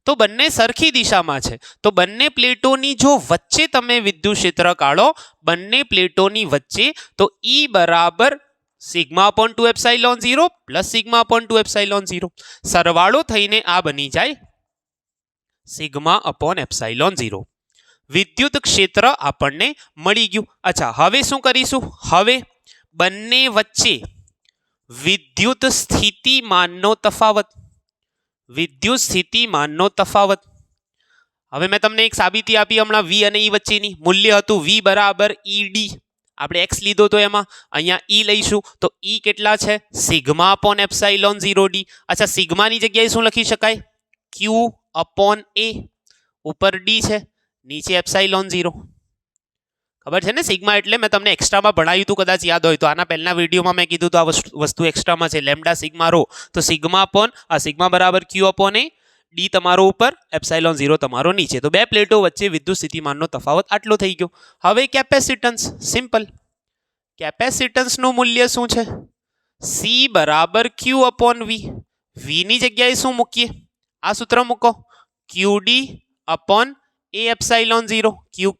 Speaker 1: તો બંને સરખી દિશામાં છે. તો બંને પ્લેટોની જો વચ્ચે તમે વિદ્યુત ક્ષેત્ર કાઢો, બંને પ્લેટોની વચ્ચે, તો ઈ બરાબર σ/2ε0 પ્લસ σ/2ε0. સરવાળો થઈને આ બની જાય σ/ε0. વિદ્યુત ક્ષેત્ર આપણને મળી ગયું. અચ્છા, હવે શું કરીશું? હવે બંને વચ્ચે વિદ્યુત સ્થિતિમાનનો તફાવત. હવે મેં તમને એક સાબિતી આપી હમણાં વી અને ઈ વચ્ચેની. મૂલ્ય હતું વી બરાબર ED, આપણે x લીધો તો એમાં અહીંયા E લઈશું તો E કેટલા છે? σ/ε0d. અચ્છા, સિગ્માની જગ્યાએ શું લખી શકાય? Q/A. ઉપર D છે, નીચે ε0. ખબર છે ને? સિગ્મા એટલે મેં તમને એક્સ્ટ્રામાં ભણાવ્યું હતું, કદાચ યાદ હોય તો. આના પહેલા વિડીયોમાં મેં કીધું તો આ વસ્તુ એક્સ્ટ્રામાં છે, લેમ્ડા સિગ્મા રો. તો સિગ્મા બરાબર Q/A, D તમારો ઉપર, ε0 તમારો નીચે. તો બે પ્લેટો વચ્ચે વિદ્યુત સ્થિતિમાનનો તફાવત આટલો થઈ ગયો. હવે કેપેસિટન્સ, સિમ્પલ. કેપેસિટન્સનું મૂલ્ય શું છે? C બરાબર Q/V. V ની જગ્યાએ શું મૂકીએ? આ સૂત્ર મૂકો, QD/A/ε0.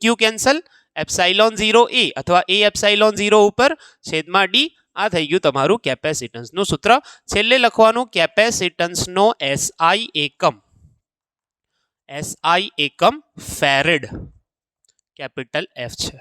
Speaker 1: Q કેન્સલ, ε0A અથવા A/ε0 ઉપર છેદમાં D. આ થઈ ગયું તમારું કેપેસિટન્સનું સૂત્ર. છેલ્લે લખવાનું કેપેસિટન્સનો SI એકમ ફેરેડ, કેપિટલ F છે.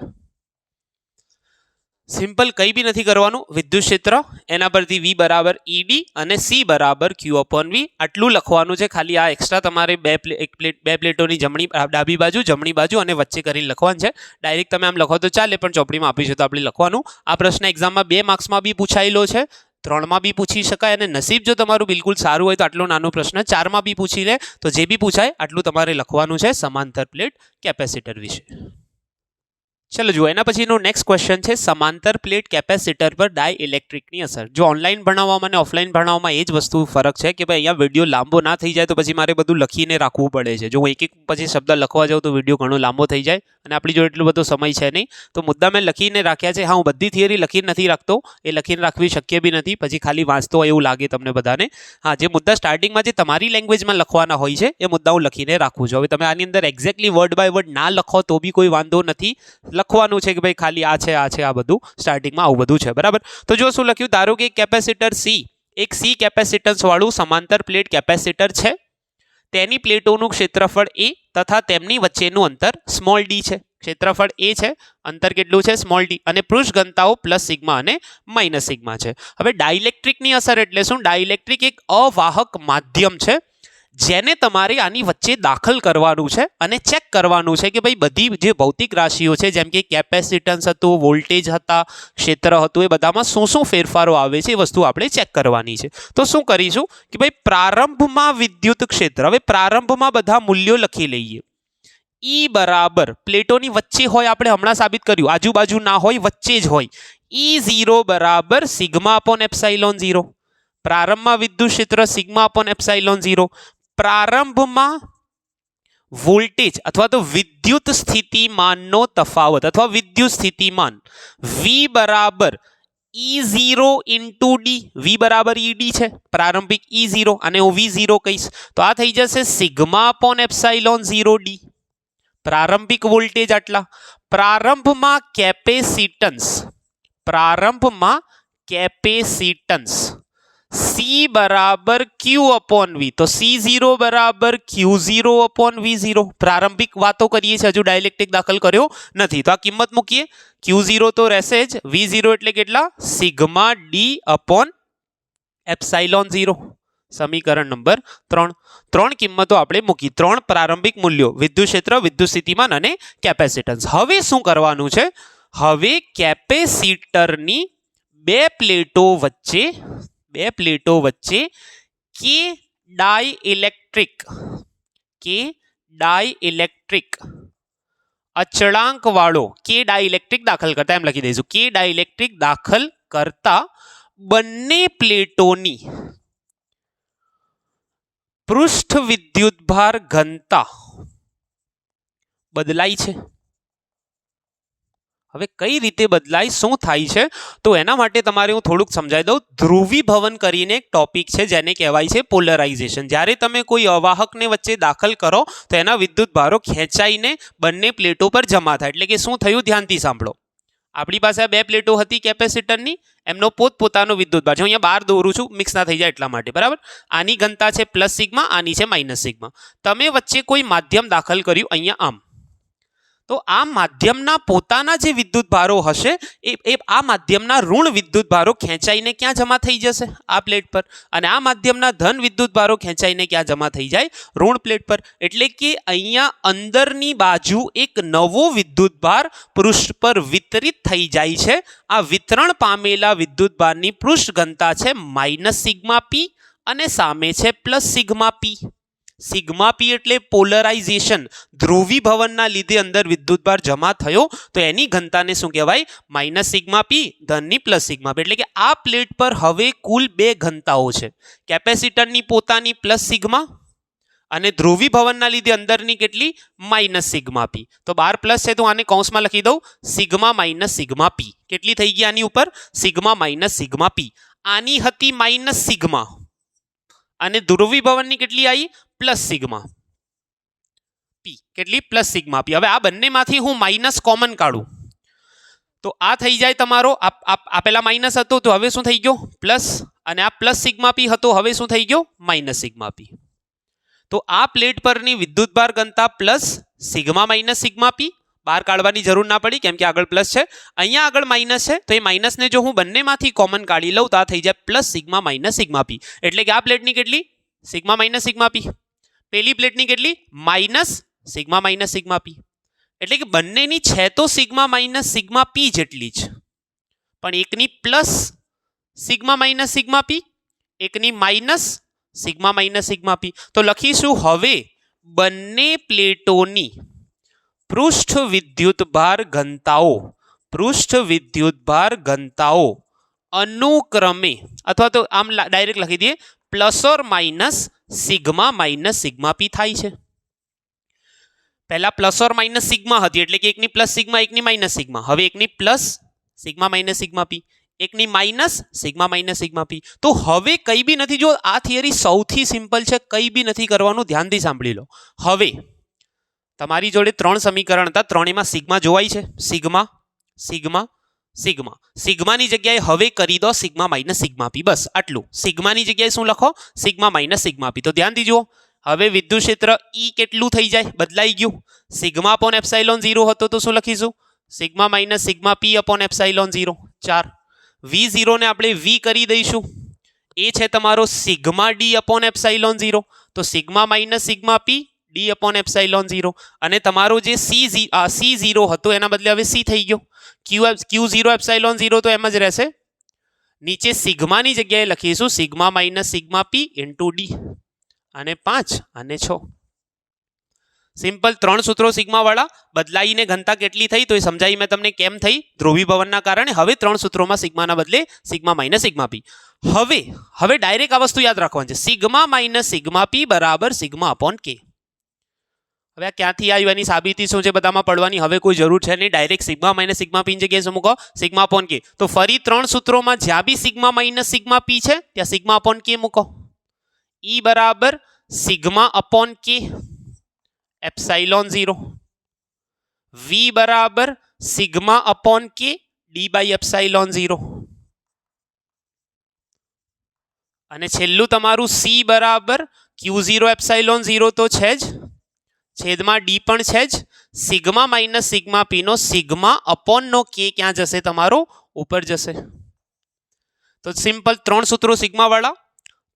Speaker 1: સિમ્પલ કંઈ બી નથી કરવાનું. વિદ્યુત ક્ષેત્ર એના પરથી V બરાબર ED અને C બરાબર Q/V આટલું લખવાનું છે. ખાલી આ એક્સ્ટ્રા તમારે બે પ્લેટોની ડાબી બાજુ અને વચ્ચે કરીને લખવાનું છે. ડાયરેક્ટ તમે આમ લખો તો ચાલે, પણ ચોપડીમાં આપી છે તો આપણે લખવાનું. આ પ્રશ્ન એક્ઝામમાં 2 માર્ક્સમાં બી પૂછાયેલો છે, 3માં બી પૂછી શકાય, અને નસીબ જો તમારું બિલકુલ સારું હોય તો આટલો નાનો પ્રશ્ન 4માં બી પૂછી લે. તો જે બી પૂછાય આટલું તમારે લખવાનું છે સમાંતર પ્લેટ કેપેસિટર વિશે. ચલો જુઓ, એના પછીનો નેક્સ્ટ ક્વેશ્ચન છે સમાંતર પ્લેટ કેપેસિટર પર ડાયઇલેક્ટ્રિકની અસર. જો ઓનલાઈન ભણાવવામાં અને ઓફલાઈન ભણાવવામાં એ જ વસ્તુ ફરક છે કે ભાઈ અહીંયા વિડીયો લાંબો ના થઈ જાય તો પછી મારે બધું લખીને રાખવું પડે છે. જો હું એક પછી શબ્દ લખવા જાઉં તો વિડીયો ઘણો લાંબો થઈ જાય અને આપણી જોડે એટલો બધો સમય છે નહીં. તો મુદ્દા મેં લખીને રાખ્યા છે. હા, હું બધી થિયરી લખીને નથી રાખતો, એ લખીને રાખવી શક્ય બી નથી, પછી ખાલી વાંચતો હોય એવું લાગે તમને બધાને. હા, જે મુદ્દા સ્ટાર્ટિંગમાં જે તમારી લેંગ્વેજમાં લખવાના હોય છે એ મુદ્દા હું લખીને રાખું છું. હવે તમે આની અંદર એક્ઝેક્ટલી વર્ડ બાય વર્ડ ના લખો તો બી કોઈ વાંધો નથી, લખવાનું છે કે ભાઈ ખાલી આ છે આ બધું સ્ટાર્ટિંગમાં આવું બધું છે, બરાબર. તો જો શું લખ્યું, ધારો કે કેપેસિટર C એક C કેપેસિટન્સ વાળું સમાંતર પ્લેટ કેપેસિટર છે. તેની પ્લેટોનું ક્ષેત્રફળ A તથા તેમની વચ્ચેનું અંતર સ્મોલ d છે. ક્ષેત્રફળ A છે, અંતર કેટલું છે સ્મોલ d, અને પૃષ્ઠ ઘનતાઓ પ્લસ સિગ્મા અને માઇનસ સિગ્મા છે. હવે ડાઇલેક્ટ્રિકની અસર એટલે શું? ડાઇલેક્ટ્રિક એક અવાહક માધ્યમ છે જેને તમારે આની વચ્ચે દાખલ કરવાનું છે અને ચેક કરવાનું છે કે ભાઈ બધી જે ભૌતિક રાશિઓ છે, જેમ કે કેપેસિટન્સ હતું, વોલ્ટેજ હતા, ક્ષેત્ર હતું, એ બધામાં શું શું ફેરફારો આવે છે એ વસ્તુ આપણે ચેક કરવાની છે. તો શું કરીશું કે ભાઈ પ્રારંભમાં વિદ્યુત ક્ષેત્ર, હવે પ્રારંભમાં બધા મૂલ્યો લખી લઈએ. E બરાબર પ્લેટોની વચ્ચે હોય, આપણે હમણાં સાબિત કર્યું, આજુબાજુ ના હોય, વચ્ચે જ હોય. E0 બરાબર સિગ્મા અપોન એપ્સાઇલોન 0. પ્રારંભમાં વિદ્યુત ક્ષેત્ર સિગ્મા અપોન એપ્સાઇલોન 0. પ્રારંભમાં વોલ્ટેજ અથવા તો વિદ્યુત સ્થિતિમાનનો તફાવત અથવા વિદ્યુત સ્થિતિમાન V બરાબર E0 ઇન્ટુ D. V બરાબર ED છે, પ્રારંભિક E0, અને હું V0 કહીશ તો આ થઈ જશે સિગ્મા અપોન એપ્સાઇલોન 0D. પ્રારંભિક વોલ્ટેજ આટલા. પ્રારંભમાં કેપેસિટન્સ C બરાબર Q અપોન V, તો C0 બરાબર Q0 અપોન V0. પ્રારંભિક વાતો કરીએ છીએ, હજુ ડાયલેક્ટ્રિક દાખલ કર્યો નથી, તો આ કિંમત મૂકીએ. Q0 તો રહેશે જ, V0 એટલે કેટલા? Sigma D upon epsilon 0. સમીકરણ નંબર 3. 3 કિંમતો આપણે મૂકી, 3 પ્રારંભિક મૂલ્યો, વિદ્યુત ક્ષેત્ર, વિદ્યુત સ્થિતિમાન અને કેપેસિટન્સ. હવે શું કરવાનું છે? હવે કેપેસિટરની બે પ્લેટો વચ્ચે કે ડાઇલેક્ટ્રિક અચળાંક વાળો કે ડાઇલેક્ટ્રિક દાખલ કરતા, એમ લખી દઈશું, કે ડાઇલેક્ટ્રિક દાખલ કરતા બંને પ્લેટોની પૃષ્ઠ વિદ્યુતભાર ઘનતા બદલાય છે. હવે કઈ રીતે બદલાય, શું થાય છે? તો એના માટે તમારે હું થોડુંક સમજાવી દઉં. ધ્રુવીભવન કરીને એક ટોપિક છે જેને કહેવાય છે પોલરાઇઝેશન. જ્યારે તમે કોઈ અવાહકને વચ્ચે દાખલ કરો તો એના વિદ્યુતભારો ખેંચાઈને બંને પ્લેટો પર જમા થાય. એટલે કે શું થયું, ધ્યાનથી સાંભળો. આપણી પાસે આ બે પ્લેટો હતી કેપેસિટરની, એમનો પોતપોતાનો વિદ્યુતભાર છે. અહીંયા બહાર દોરું છું, મિક્સ ના થઈ જાય એટલા માટે, બરાબર. આની ઘનતા છે પ્લસ સિગ્મા, આની છે માઇનસ સિગ્મા. તમે વચ્ચે કોઈ માધ્યમ દાખલ કર્યું અહીંયા આમ, તો આ માધ્યમના પોતાના જે વિદ્યુતભારો હશે એ આ માધ્યમના ઋણ વિદ્યુતભારો ખેંચાઈને ક્યાં જમા થઈ જશે? આ પ્લેટ પર. અને આ માધ્યમના ધન વિદ્યુતભારો ખેંચાઈને ક્યાં જમા થઈ જાય? ઋણ પ્લેટ પર. એટલે કે અહીંયા અંદરની બાજુ એક નવો વિદ્યુતભાર પૃષ્ઠ પર વિતરિત થઈ જાય છે. આ વિતરણ પામેલા વિદ્યુતભારની પૃષ્ઠ ઘનતા છે માઇનસ સિગ્મા પી અને સામે છે પ્લસ સિગ્મા પી. સિગ્મા પી એટલે પોલરાઇઝેશન, ધ્રુવીભવનના લીધે અંદર વિદ્યુતભાર જમા થયો, તો એની ઘનતાને શું કહેવાય? માઇનસ સિગ્મા પી ધનની પ્લસ સિગ્મા પી. એટલે કે આ પ્લેટ પર હવે કુલ બે ઘનતાઓ છે, કેપેસિટરની પોતાની પ્લસ સિગ્મા અને ધ્રુવીભવનના લીધે અંદરની કેટલી? માઇનસ સિગ્મા પી. તો 12 પ્લસ છે તો આને કૌંસમાં લખી દઉં, સિગ્મા માઇનસ સિગ્મા પી. કેટલી થઈ ગઈ આની ઉપર? Sigma minus sigma p. આની હતી માઇનસ સિગ્મા અને ધ્રુવીભવનની કેટલી આવી? Plus sigma p. કેટલી? Plus sigma p. હવે આ બંનેમાંથી હું માઇનસ કોમન કાઢું તો આ થઈ જાય તમારો, આપેલા માઇનસ હતો તો હવે શું થઈ ગયો? પ્લસ. અને આ પ્લસ સિગ્મા પી હતો, હવે શું થઈ ગયો? માઇનસ સિગ્મા પી. તો આ પ્લેટ પરની વિદ્યુતભાર ઘનતા પ્લસ સિગ્મા માઇનસ સિગ્મા પી બહાર કાઢવાની જરૂર ના પડી કેમ કે આગળ પ્લસ છે, અહીંયા આગળ માઇનસ છે, તો એ માઇનસને જો હું બંનેમાંથી કોમન કાઢી લઉં તો આ થઈ જાય પ્લસ સિગ્મા માઇનસ સિગ્મા પી. એટલે કે આ પ્લેટની કેટલી સિગ્મા માઇનસ સિગ્મા પી, પેલી પ્લેટની કેટલી માઇનસ સિગ્મા પી. એટલે કે બંનેની છે તો સિગ્મા માઇનસ સિગ્મા પી જેટલી જ, પણ એકની પ્લસ સિગ્મા પી, એકની માઇનસ સિગ્મા પી. તો લખીશું હવે બંને પ્લેટોની પૃષ્ઠ વિદ્યુત ભાર ઘનતાઓ અનુક્રમે, અથવા તો આમ ડાયરેક્ટ લખી દઈએ પ્લસ ઓર માઇનસ સિગ્મા પી થાય છે. પહેલા પ્લસ ઓર માઇનસ સિગ્મા હતી એટલે કે એકની પ્લસ સિગ્મા એકની માઇનસ સિગ્મા, હવે એકની પ્લસ સિગ્મા પી, એકની માઇનસ સિગ્મા પી. તો હવે કંઈ બી નથી, જો આ થિયરી સૌથી સિમ્પલ છે, કંઈ બી નથી કરવાનું, ધ્યાનથી સાંભળી લો. હવે તમારી જોડે 3 સમીકરણ હતા, ત્રણેયમાં સિગ્મા જોવાય છે, સિગ્માની જગ્યાએ હવે કરી દો સિગ્મા માઇનસ સિગ્મા પી, બસ આટલું. સિગ્માની જગ્યાએ શું લખો સિગ્મા માઇનસ સિગ્મા પી. તો ધ્યાનથી જુઓ, હવે વિદ્યુત ક્ષેત્ર ઈ કેટલું થઈ જાય, બદલાઈ ગયું. સિગ્મા અપોન એપ્સાઇલોન 0 હતો તો શું લખીશું સિગ્મા માઇનસ સિગ્મા પી અપોન એપ્સાઇલોન 0. 4 V0 ને આપણે V કરી દઈશું, એ છે તમારો સિગ્મા ડી અપોન એપ્સાઇલોન 0, તો sigma minus sigma P D upon epsilon 0. અને તમારો જે C0 હતો એના બદલે હવે C થઈ ગયો, Q0 એપ્સાઇલોન 0 તો એમ જ રહેશે. નીચે સિગ્માની જગ્યાએ લખીશું સિગ્મા માઇનસ સિગ્મા પી ઇન્ટુ ડી, અને 5 અને 6. સિમ્પલ 3 સૂત્રો સિગ્મા વાળા, બદલાઈને ઘનતા કેટલી થઈ તો એ સમજાવી મેં તમને કેમ થઈ, ધ્રુવીભવનના કારણે. હવે 3 સૂત્રોમાં સિગ્માના બદલે સિગ્મા માઇનસ સિગ્મા પી. હવે ડાયરેક્ટ આ વસ્તુ યાદ રાખવાની છે, સિગ્મા માઇનસ સિગ્મા પી બરાબર સિગ્મા અપોન કે. હવે આ ક્યાંથી આવ્યું એની સાબિતી શું છે બધામાં પડવાની હવે કોઈ જરૂર છે નહીં, ડાયરેક્ટ સિગ્મા માઇનસ સિગ્મા પી જગ્યાએ શું મૂકો સિગ્મા અપોન કે. તો ફરી 3 સૂત્રોમાં જ્યાં બી સિગ્મા માઇનસ સિગ્મા પી છે ત્યાં સિગ્મા અપોન કે મૂકો. ઈ બરાબર સિગ્મા અપોન કે એપ્સાઇલોન 0, વી બરાબર sigma upon k D by epsilon 0, અને છેલ્લું તમારું સી બરાબર Q0 એપ્સાઇલોન 0 તો છે જ, છેદમાં ડી પણ છે જ. સિગ્મા માઇનસ સિગ્મા પી નો સિગ્મા અપોન નો કે ક્યાં જશે તમારો ઉપર જશે. તો સિમ્પલ 3 સૂત્રો સિગ્મા વાળા,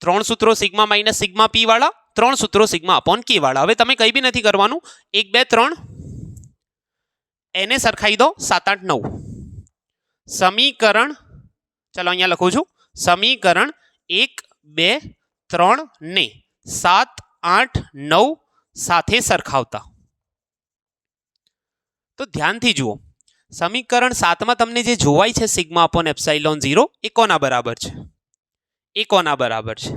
Speaker 1: 3 સૂત્રો સિગ્મા માઇનસ સિગ્મા પી વાળા, 3 સૂત્રો સિગ્મા અપોન કે વાળા. હવે તમે કંઈ બી નથી કરવાનું, 1 2 3 એને સરખાઈ દો 7 8 9 સમીકરણ. ચાલો અહીંયા લખું છું, સમીકરણ 1 2 3 ને 7 8 9 સાથે સરખાવતા. તો ધ્યાનથી જુઓ, સમીકરણ 7 માં તમને જે જોવાય છે સિગ્મા અપોન એપ્સાઇલોન 0 એ કોના બરાબર છે,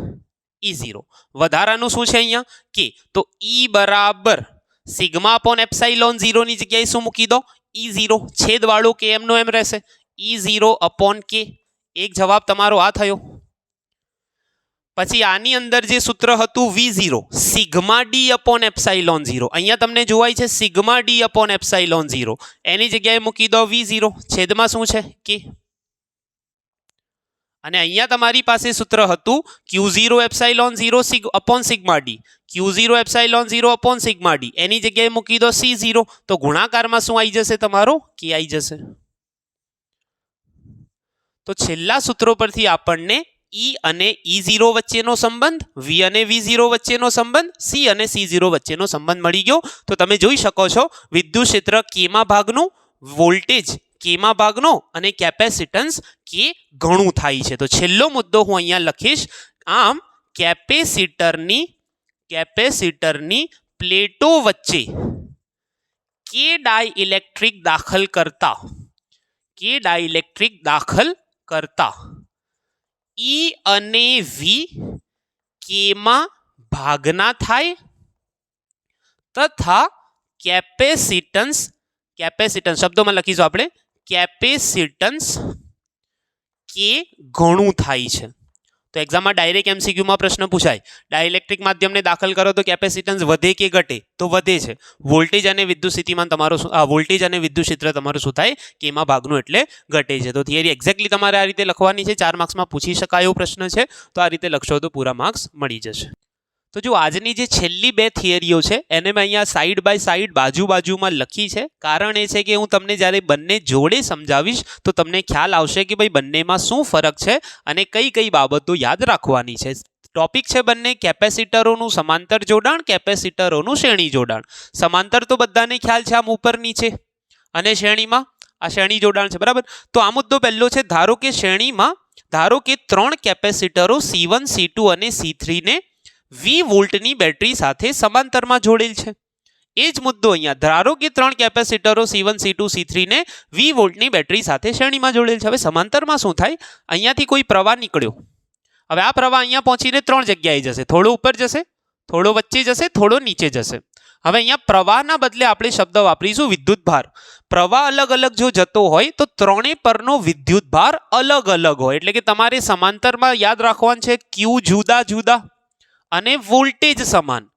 Speaker 1: E0. વધારાનું શું છે અહીંયા કે, તો E બરાબર સિગ્મા અપોન એપ્સાઇલોન 0 ની જગ્યાએ શું મૂકી દો E0, છેદવાળો કે એમનો એમ રહેશે, E0 અપોન કે. એક જવાબ તમારો આ થયો. પછી આની અંદર જે સૂત્ર હતું V0 sigma D upon epsilon 0, અહીંયા તમને જોવાય છે સિગ્મા ડી અપોન એપ્સાઇલોન 0, એની જગ્યાએ મૂકી દો V0, છેદમાં શું છે કે. અને અહીંયા તમારી પાસે સૂત્ર હતું Q0 epsilon 0 upon sigma d, Q0 epsilon 0 upon sigma d, એની જગ્યાએ મૂકી દો C0, તો ગુણાકારમાં શું આવી જશે તમારો કે આવી જશે. તો છેલ્લા સૂત્રો પરથી આપણને E અને E0 વચ્ચેનો સંબંધ, V અને V0 વચ્ચેનો સંબંધ, C અને C0 વચ્ચેનો સંબંધ મળી ગયો. તો તમે જોઈ શકો છો વિદ્યુત ક્ષેત્ર કેમાં ભાગનું, વોલ્ટેજ કેમાં ભાગનો, અને કેપેસિટન્સ કે ઘણું થાય છે. તો છેલ્લો મુદ્દો હું અહીંયા લખીશ, આમ કેપેસિટરની પ્લેટો વચ્ચે કે ડાઇલેક્ટ્રિક દાખલ કરતા E અને V કેમાં ભાગના થાય તથા કેપેસિટન્સ શબ્દોમાં લખીશું આપણે, કેપેસિટન્સ કે ઘણું થાય છે. તો એક્ઝામમાં ડાયરેક્ટ MCQમાં પ્રશ્ન પૂછાય, ડાઇલેક્ટ્રિક માધ્યમને દાખલ કરો તો કેપેસિટન્સ વધે કે ઘટે, તો વધે છે. વોલ્ટેજ અને વિદ્યુત સ્થિતિમાન તમારો વોલ્ટેજ અને વિદ્યુત ક્ષેત્ર તમારું શું થાય કેમાં ભાગનું એટલે ઘટે છે. તો થિયરી એક્ઝેક્ટલી તમારે આ રીતે લખવાની છે, 4 માર્ક્સમાં પૂછી શકાય એવો પ્રશ્ન છે. તો આ રીતે લખશો તો પૂરા માર્ક્સ મળી જશે. તો જો આજની જે છેલ્લી બે થિયરીઓ છે એને મેં અહીંયા સાઈડ બાય સાઈડ બાજુમાં લખી છે. કારણ એ છે કે હું તમને જ્યારે બંને જોડે સમજાવીશ તો તમને ખ્યાલ આવશે કે ભાઈ બંનેમાં શું ફરક છે અને કઈ કઈ બાબતો યાદ રાખવાની છે. ટોપિક છે બંને કેપેસિટરોનું સમાંતર જોડાણ, કેપેસિટરોનું શ્રેણી જોડાણ. સમાંતર તો બધાને ખ્યાલ છે, આમ ઉપર નીચે, અને શ્રેણીમાં આ શ્રેણી જોડાણ છે, બરાબર. તો આ મુદ્દો પહેલો છે. ધારો કે શ્રેણીમાં ત્રણ કેપેસિટરો C1, C2 અને C3 ને 20 વોલ્ટની બેટરી સાથે સમાંતરમાં જોડેલ છે. એ જ મુદ્દો અહીંયા, ધારો કે ત્રણ કેપેસિટરો C1, C2, C3 ને 20 વોલ્ટની બેટરી સાથે શ્રેણીમાં જોડેલ છે. હવે સમાંતરમાં શું થાય, અહીંયાથી કોઈ પ્રવાહ નીકળ્યો. હવે આ પ્રવાહ અહીંયા પહોંચીને ત્રણ જગ્યાએ જશે. થોડો ઉપર જશે, થોડો વચ્ચે જશે, થોડો નીચે જશે. હવે અહીંયા પ્રવાહના બદલે આપણે શબ્દ વાપરીશું વિદ્યુતભાર. પ્રવાહ અલગ અલગ જો જતો હોય તો ત્રણે પરનો વિદ્યુતભાર અલગ અલગ હોય. એટલે કે તમારે સમાંતરમાં યાદ રાખવાનું છે ક્યુ જુદા જુદા અને વોલ્ટેજ સમાન.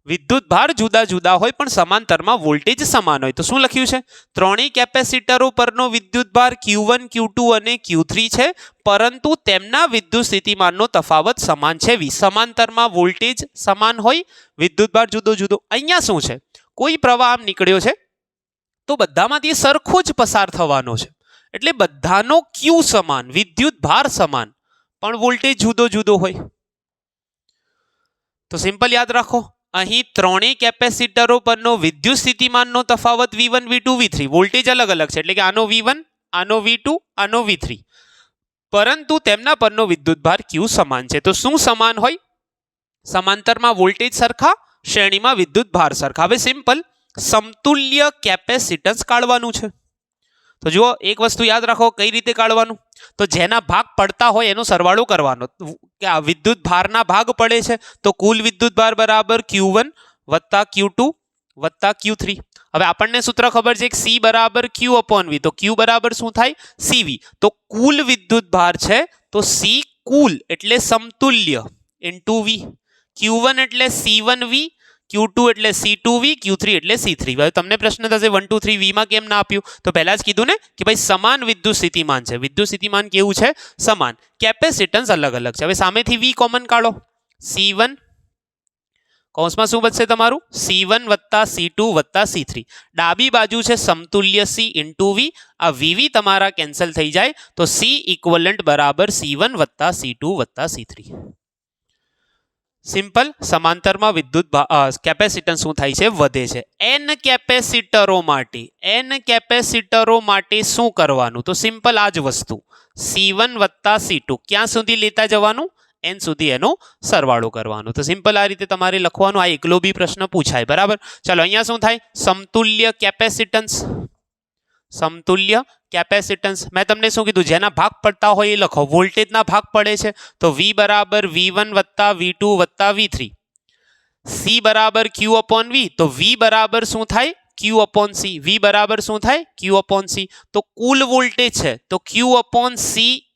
Speaker 1: વિદ્યુતભાર જુદા જુદા હોય પણ સમાંતરમાં વોલ્ટેજ સમાન હોય. તો શું લખ્યું છે, ત્રણેય કેપેસિટરો પરનો વિદ્યુતભાર Q1, Q2 અને Q3 છે, પરંતુ તેમના વિદ્યુત સ્થિતિમાનનો તફાવત સમાન છે. સમાંતરમાં વોલ્ટેજ સમાન હોય, વિદ્યુતભાર જુદો જુદો. અહીંયા શું છે, કોઈ પ્રવાહ આમ નીકળ્યો છે તો બધામાંથી સરખો જ પસાર થવાનો છે. એટલે બધાનો Q સમાન, વિદ્યુતભાર સમાન, પણ વોલ્ટેજ જુદો જુદો હોય. તો સિમ્પલ યાદ રાખો, અહીં ત્રણેય કેપેસિટરો પરનો વિદ્યુત સ્થિતિમાનનો તફાવત V1, V2, V3, વોલ્ટેજ અલગ અલગ છે. એટલે કે આનો V1, આનો V2, આનો V3, પરંતુ તેમના પરનો વિદ્યુતભાર Q સમાન છે. તો શું સમાન હોય, સમાંતરમાં વોલ્ટેજ સરખા, શ્રેણીમાં વિદ્યુતભાર સરખા. હવે સિમ્પલ સમતુલ્ય કેપેસિટન્સ કાઢવાનું છે. તો જુઓ, એક વસ્તુ યાદ રાખો, કઈ રીતે કાઢવાનું, તો જેના ભાગ પડતા હોય એનો સરવાળો કરવાનો. કે આ વિદ્યુતભારના ભાગ પડે છે તો કુલ વિદ્યુતભાર બરાબર Q1 વત્તા Q2 વત્તા Q3. હવે આપણને સૂત્ર ખબર છે કે C બરાબર Q upon V. તો Q બરાબર શું થાય, CV. તો કુલ વિદ્યુતભાર છે તો C કુલ એટલે સમતુલ્ય ઇન્ટુ V. Q1 એટલે C1V, Q2 એટલે C2V, Q3 એટલે C3. હવે તમને પ્રશ્ન થશે 1, 2, 3 V માં કેમ ના આપ્યું, તો પહેલા જ કીધું ને કે ભાઈ સમાન વિદ્યુત સ્થિતિમાન છે. વિદ્યુત સ્થિતિમાન કેવું છે, સમાન. કેપેસિટન્સ અલગ અલગ છે. હવે સામેથી V કોમન કાઢો, C1 કૌંસમાં શું બચશે તમારું, C1 વત્તા C2 વત્તા C3. ડાબી બાજુ છે સમતુલ્ય C ઇન્ટુ V. આ VV તમારા કેન્સલ થઈ જાય તો C ઇક્વલન્ટ બરાબર C1 વત્તા C2 વત્તા C3. સિમ્પલ. સમાંતરમાં વિદ્યુત કેપેસિટન્સ શું થાય છે, વધે છે. n કેપેસિટરો માટે શું કરવાનું, તો સિમ્પલ આ જ વસ્તુ, C1 વત્તા C2 ક્યાં સુધી લેતા જવાનું, n સુધી એનો સરવાળો કરવાનો. તો સિમ્પલ આ રીતે તમારે લખવાનું. આ એકલો બી પ્રશ્ન પૂછાય, બરાબર. ચાલો અહીંયા શું થાય, સમતુલ્ય કેપેસિટન્સ. મેં તમને શું કીધું, જેના ભાગ પડતા હોય એ લખો. વોલ્ટેજના ભાગ પડે છે તો V બરાબર V1 વત્તા V2 વત્તા V3. C બરાબર Q upon V, તો V બરાબર શું થાય, Q upon C. V બરાબર શું થાય, Q upon C. તો કુલ વોલ્ટેજ છે તો Q upon C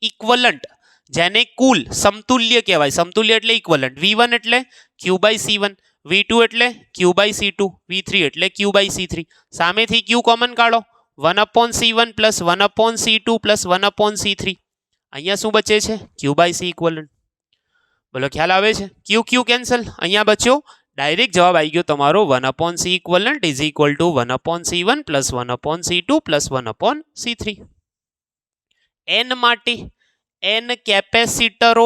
Speaker 1: ઇક્વલન્ટ, જેને કુલ સમતુલ્ય કહેવાય. સમતુલ્ય એટલે ઇક્વલન્ટ. V1 એટલે Q by C1, V2 એટલે Q by C2, V3 એટલે Q by C3. સામેથી Q કોમન કાઢો, 1 upon C1 plus 1 upon C2 plus 1 upon C3. અહીંયા શું બચે છે, Q by C ઇક્વલન્ટ. બોલો ખ્યાલ આવે છે, Q કેન્સલ, અહીંયા બચ્યો. ડાયરેક્ટ જવાબ આવી ગયો તમારો 1 upon C equivalent is equal to 1 upon C1 plus 1 upon C2 plus 1 upon C3. n માટે, n કેપેસિટરો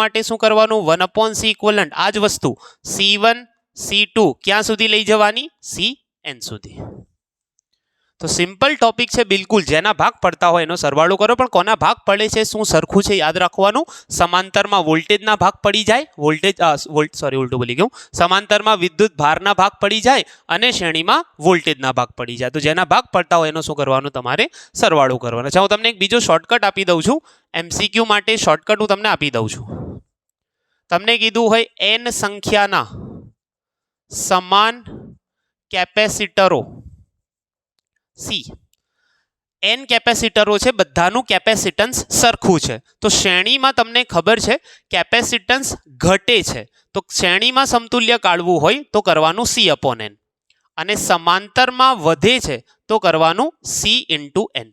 Speaker 1: માટે શું કરવાનું, 1 upon C ઇક્વલન્ટ. આ જ વસ્તુ C1 C2 ક્યાં સુધી લઈ જવાની, Cn સુધી. તો સિમ્પલ ટોપિક છે બિલકુલ. જેના ભાગ પડતા હોય એનો સરવાળો કરો, પણ કોના ભાગ પડે છે શું સરખું છે યાદ રાખવાનું. સમાંતરમાં વોલ્ટેજના ભાગ પડી જાય, સમાંતરમાં વિદ્યુત ભારના ભાગ પડી જાય અને શ્રેણીમાં વોલ્ટેજના ભાગ પડી જાય. તો જેના ભાગ પડતા હોય એનો શું કરવાનું, તમારે સરવાળો કરવાનો છે. હું તમને એક બીજો શોર્ટકટ આપી દઉં છું, MCQ માટે શોર્ટકટ હું તમને આપી દઉં છું. તમને કીધું હોય n સંખ્યાના સમાન કેપેસિટરો C. n કેપેસિટરો છે, બધાનું કેપેસિટન્સ સરખું છે. તો શ્રેણીમાં તમને ખબર છે કેપેસિટન્સ ઘટે છે, તો શ્રેણીમાં સમતુલ્ય કાઢવું હોય તો કરવાનું C upon n, અને સમાંતરમાં વધે છે તો કરવાનું C into n.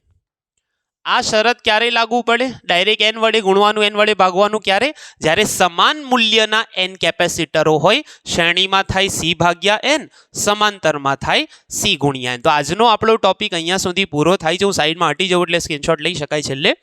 Speaker 1: આ શરત ક્યારે લાગુ પડે? ડાયરેક્ટ n વડે ગુણવાનું, n વડે ભાગવાનું. ક્યારે? જ્યારે સમાન મૂલ્યના n કેપેસિટરો હોય, શ્રેણીમાં થાય c ભાગ્યા n, સમાંતરમાં થાય c ગુણ્યા n. તો આજનો આપણો ટોપિક અહીંયા સુધી પૂરો થાય છે. હું સાઈડમાં હટી જાઉં એટલે સ્ક્રીનશોટ લઈ શકાય છેલ્લે.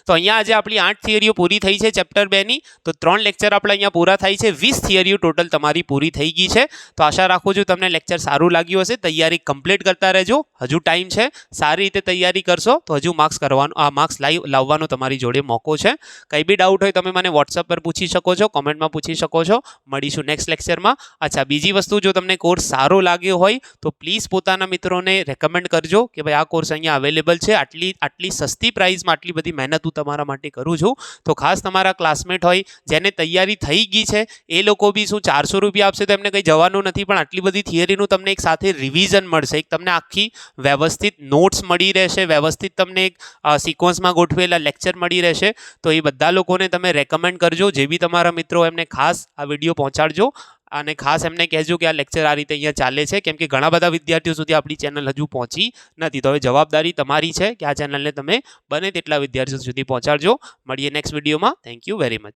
Speaker 1: તો અહીંયા આજે આપણી 8 થિયરીઓ પૂરી થઈ છે ચેપ્ટર 2 ની. તો 3 લેક્ચર આપણે અહીંયા પૂરા થાય છે. 20 થિયરીઓ ટોટલ તમારી પૂરી થઈ ગઈ છે. તો આશા રાખું છું તમને લેક્ચર સારું લાગ્યું હશે. તૈયારી કમ્પ્લીટ કરતા રહેજો. હજુ ટાઈમ છે. સારી રીતે તૈયારી કરશો તો હજુ માર્ક્સ લાવવાનો તમારી જોડે મોકો છે. કંઈ બી ડાઉટ હોય તમે મને વોટ્સઅપ પર પૂછી શકો છો, કોમેન્ટમાં પૂછી શકો છો. મળીશું નેક્સ્ટ લેક્ચરમાં. અચ્છા, બીજી વસ્તુ, જો તમને કોર્સ સારો લાગ્યો હોય તો પ્લીઝ પોતાના મિત્રોને રેકમેન્ડ કરજો કે ભાઈ આ કોર્સ અહીંયા અવેલેબલ છે. આટલી સસ્તી પ્રાઇસમાં આટલી બધી મહેનત હું તમારા માટે કરું છું. તો ખાસ તમારા ક્લાસમેટ હોય જેને તૈયારી થઈ ગઈ છે એ લોકો બી શું 400 રૂપિયા આપશે તો એમને કંઈ જવાનું નથી, પણ આટલી બધી થિયરીનું તમને એક સાથે રિવિઝન મળશે, એક તમને આખી વ્યવસ્થિત નોટ્સ મળી રહેશે, વ્યવસ્થિત તમને એક સિક્વન્સમાં ગોઠવેલા લેક્ચર મળી રહેશે. તો એ બધા લોકોને તમે રેકમેન્ડ કરજો. જે બી તમારા મિત્રો એમને ખાસ આ વિડીયો પહોંચાડજો અને ખાસ એમને કહેજો કે આ લેક્ચર આ રીતે અહીંયા ચાલે છે, કેમ કે ઘણા બધા વિદ્યાર્થીઓ સુધી આપણી ચેનલ હજુ પહોંચી નથી. તો હવે જવાબદારી તમારી છે કે આ ચેનલને તમે બને તેટલા વિદ્યાર્થીઓ સુધી પહોંચાડજો. મળીએ નેક્સ્ટ વિડીયોમાં. Thank you very much.